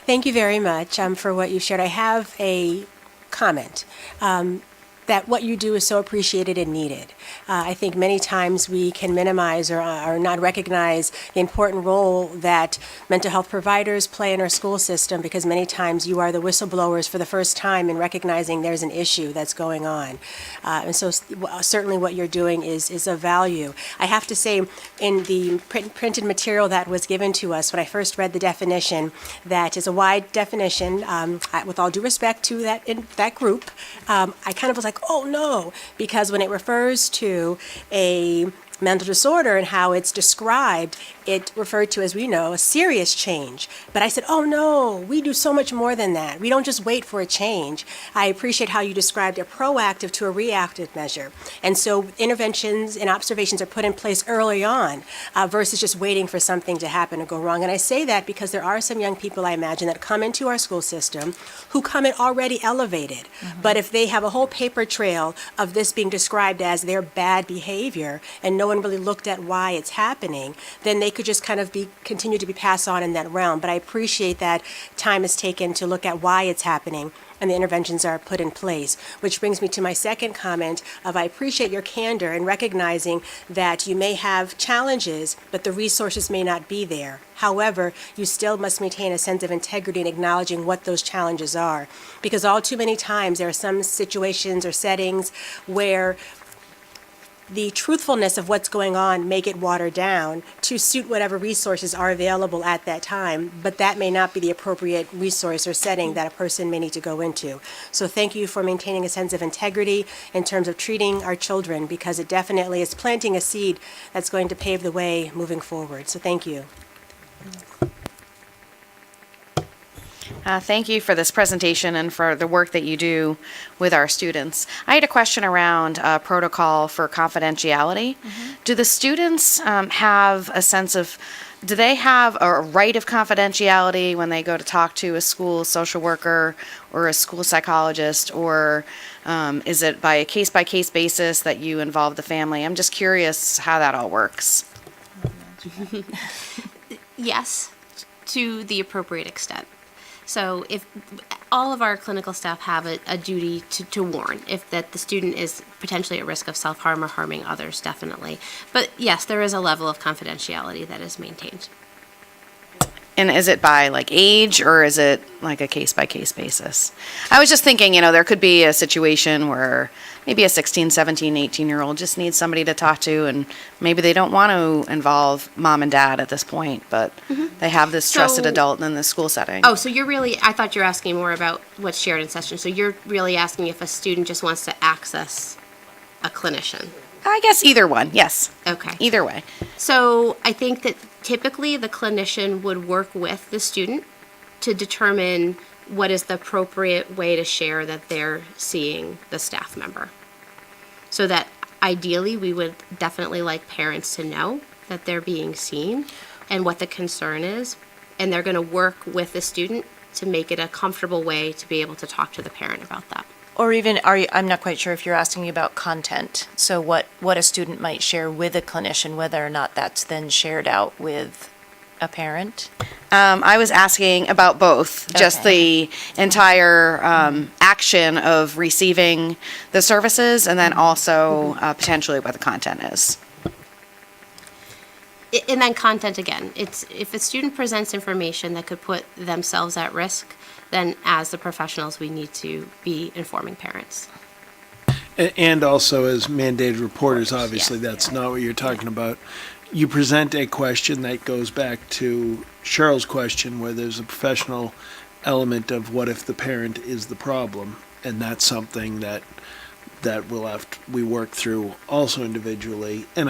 Thank you very much for what you shared. I have a comment. That what you do is so appreciated and needed. I think many times we can minimize or not recognize the important role that mental health providers play in our school system, because many times you are the whistleblowers for the first time in recognizing there's an issue that's going on. And so certainly what you're doing is of value. I have to say, in the printed material that was given to us, when I first read the definition, that is a wide definition, with all due respect to that group, I kind of was like, oh no, because when it refers to a mental disorder and how it's described, it referred to, as we know, a serious change. But I said, oh no, we do so much more than that. We don't just wait for a change. I appreciate how you described a proactive to a reactive measure. And so interventions and observations are put in place early on versus just waiting for something to happen or go wrong. And I say that because there are some young people, I imagine, that come into our school system who come in already elevated. But if they have a whole paper trail of this being described as their bad behavior and no one really looked at why it's happening, then they could just kind of continue to be passed on in that realm. But I appreciate that time is taken to look at why it's happening and the interventions are put in place, which brings me to my second comment of I appreciate your candor in recognizing that you may have challenges, but the resources may not be there. However, you still must maintain a sense of integrity in acknowledging what those challenges are, because all too many times there are some situations or settings where the truthfulness of what's going on may get watered down to suit whatever resources are available at that time, but that may not be the appropriate resource or setting that a person may need to go into. So thank you for maintaining a sense of integrity in terms of treating our children, because it definitely is planting a seed that's going to pave the way moving forward. So thank you. Thank you for this presentation and for the work that you do with our students. I had a question around protocol for confidentiality. do the students have a sense of, do they have a right of confidentiality when they go to talk to a school social worker or a school psychologist, or is it by a case-by-case basis that you involve the family? I'm just curious how that all works. Yes, to the appropriate extent. So if all of our clinical staff have a duty to warn if that the student is potentially at risk of self-harm or harming others, definitely. But yes, there is a level of confidentiality that is maintained. And is it by like age, or is it like a case-by-case basis? I was just thinking, there could be a situation where maybe a 16, 17, 18-year-old just needs somebody to talk to, and maybe they don't want to involve mom and dad at this point, but they have this trusted So- adult in the school setting. Oh, so you're really, I thought you were asking more about what's shared in session. So you're really asking if a student just wants to access a clinician. I guess either one, yes. Okay. Either way. So I think that typically the clinician would work with the student to determine what is the appropriate way to share that they're seeing the staff member. So that ideally we would definitely like parents to know that they're being seen and what the concern is. And they're going to work with the student to make it a comfortable way to be able to talk to the parent about that. Or even, I'm not quite sure if you're asking about content. So what a student might share with a clinician, whether or not that's then shared out with a parent? I was asking about both, just the entire action of receiving the services, and then also potentially what the content is. And then content again, it's if a student presents information that could put themselves at risk, then as the professionals, we need to be informing parents. And also as mandated reporters, obviously, that's not what you're talking about. You present a question that goes back to Cheryl's question, where there's a professional element of what if the parent is the problem, and that's something that we work through also individually. And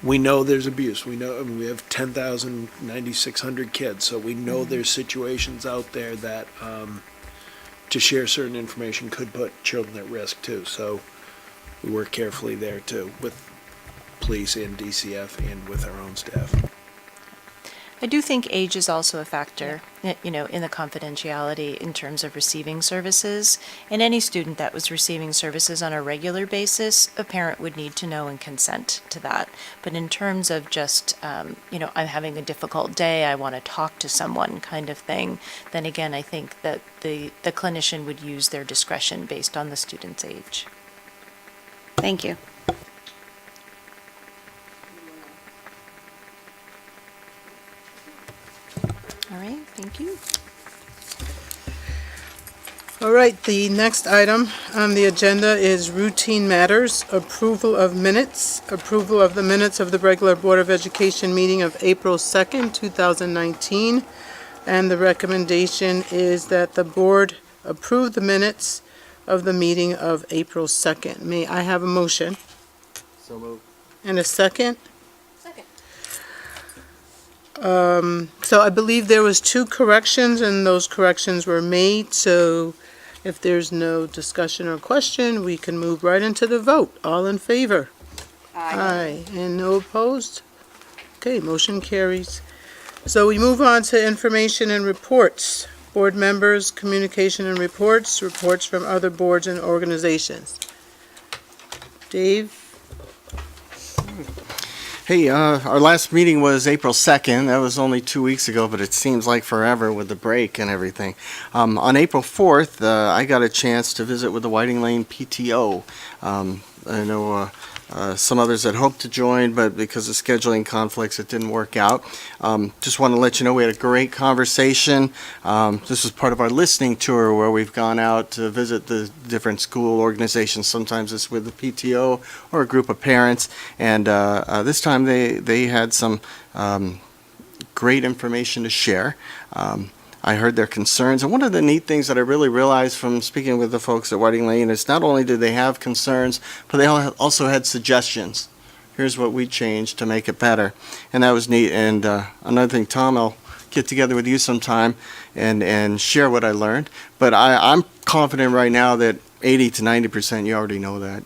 we know there's abuse. We know, we have 10,9,600 kids, so we know there's situations out there that to share certain information could put children at risk too. So we work carefully there too, with police and DCF and with our own staff. I do think age is also a factor, in the confidentiality in terms of receiving services. And any student that was receiving services on a regular basis, a parent would need to know and consent to that. But in terms of just, I'm having a difficult day, I want to talk to someone kind of thing, then again, I think that the clinician would use their discretion based on the student's age. Thank you. All right, thank you. All right, the next item on the agenda is routine matters, approval of minutes, approval of the minutes of the regular Board of Education meeting of April 2nd, 2019. And the recommendation is that the board approve the minutes of the meeting of April 2nd. May I have a motion? So moved. And a second? So I believe there was 2 corrections, and those corrections were made, so if there's no discussion or question, we can move right into the vote. All in favor? Aye. And no opposed? Okay, motion carries. So we move on to information and reports. Board members, communication and reports, reports from other boards and organizations. Dave? Hey, our last meeting was April 2nd. That was only 2 weeks ago, but it seems like forever with the break and everything. On April 4th, I got a chance to visit with the Whiting Lane PTO. I know some others had hoped to join, but because of scheduling conflicts, it didn't work out. Just want to let you know we had a great conversation. This was part of our listening tour where we've gone out to visit the different school organizations. Sometimes it's with the PTO or a group of parents. And this time they had some great information to share. I heard their concerns, and one of the neat things that I really realized from speaking with the folks at Whiting Lane is not only did they have concerns, but they also had suggestions. Here's what we changed to make it better, and that was neat. And another thing, Tom, I'll get together with you sometime and share what I learned, but I'm confident right now that 80 to 90% you already know that.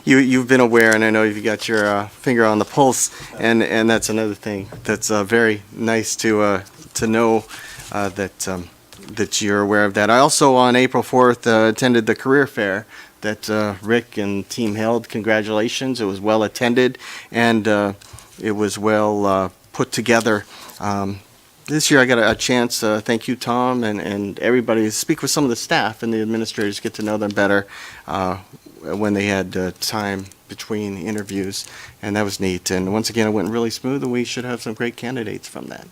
you've been aware, and I know you've got your finger on the pulse, and that's another thing that's very nice to know that you're aware of that. I also, on April 4th, attended the career fair that Rick and team held. Congratulations. It was well attended, and it was well put together. This year I got a chance, thank you, Tom, and everybody, to speak with some of the staff and the administrators, get to know them better when they had time between interviews, and that was neat. And once again, it went really smooth, and we should have some great candidates from that.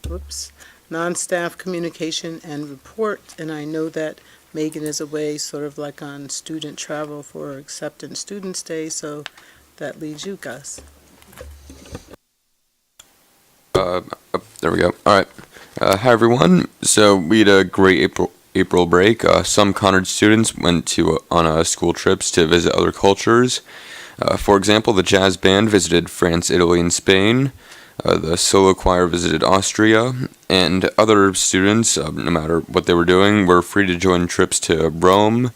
Whoops. Non-staff communication and report, and I know that Megan is away sort of like on student travel for Acceptance Students Day, so that leaves you, Gus. There we go. All right. Hi, everyone. So we had a great April break. Some Conard students went on school trips to visit other cultures. For example, the jazz band visited France, Italy, and Spain. The solo choir visited Austria, and other students, no matter what they were doing, were free to join trips to Rome,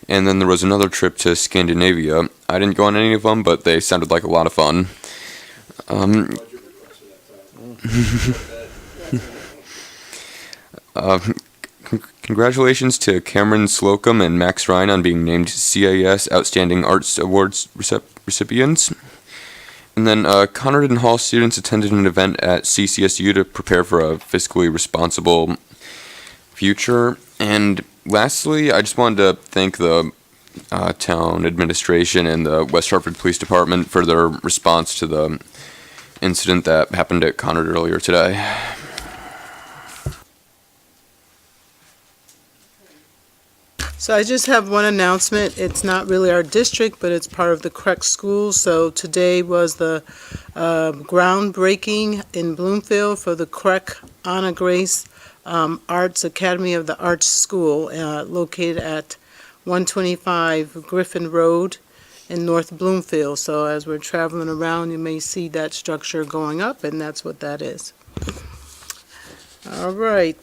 and then there was another trip to Scandinavia. I didn't go on any of them, but they sounded like a lot of fun. Congratulations to Cameron Slocum and Max Ryan on being named CAS Outstanding Arts Awards recipients. And then Conard and Hall students attended an event at CCSU to prepare for a fiscally responsible future. And lastly, I just wanted to thank the town administration and the West Hartford Police Department for their response to the incident that happened at Conard earlier today. So I just have one announcement. It's not really our district, but it's part of the CREC schools. So today was the groundbreaking in Bloomfield for the CREC Anna Grace Arts Academy of the Arts School, located at 125 Griffin Road in North Bloomfield. So as we're traveling around, you may see that structure going up, and that's what that is. All right.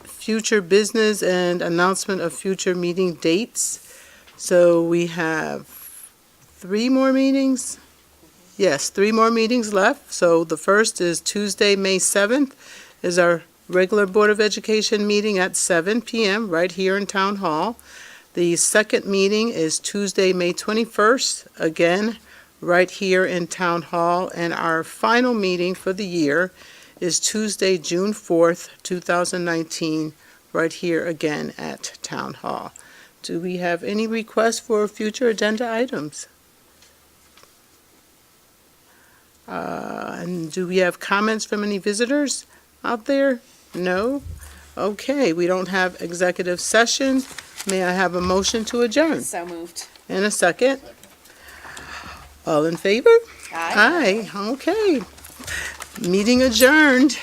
Future business and announcement of future meeting dates. So we have 3 more meetings. Yes, 3 more meetings left. So the first is Tuesday, May 7th, is our regular Board of Education meeting at 7 p.m. right here in Town Hall. The second meeting is Tuesday, May 21st, again, right here in Town Hall. And our final meeting for the year is Tuesday, June 4th, 2019, right here again at Town Hall. Do we have any requests for future agenda items? And do we have comments from any visitors out there? No? Okay, we don't have executive session. May I have a motion to adjourn? So moved. And a second? All in favor? Aye. Aye, okay. Meeting adjourned.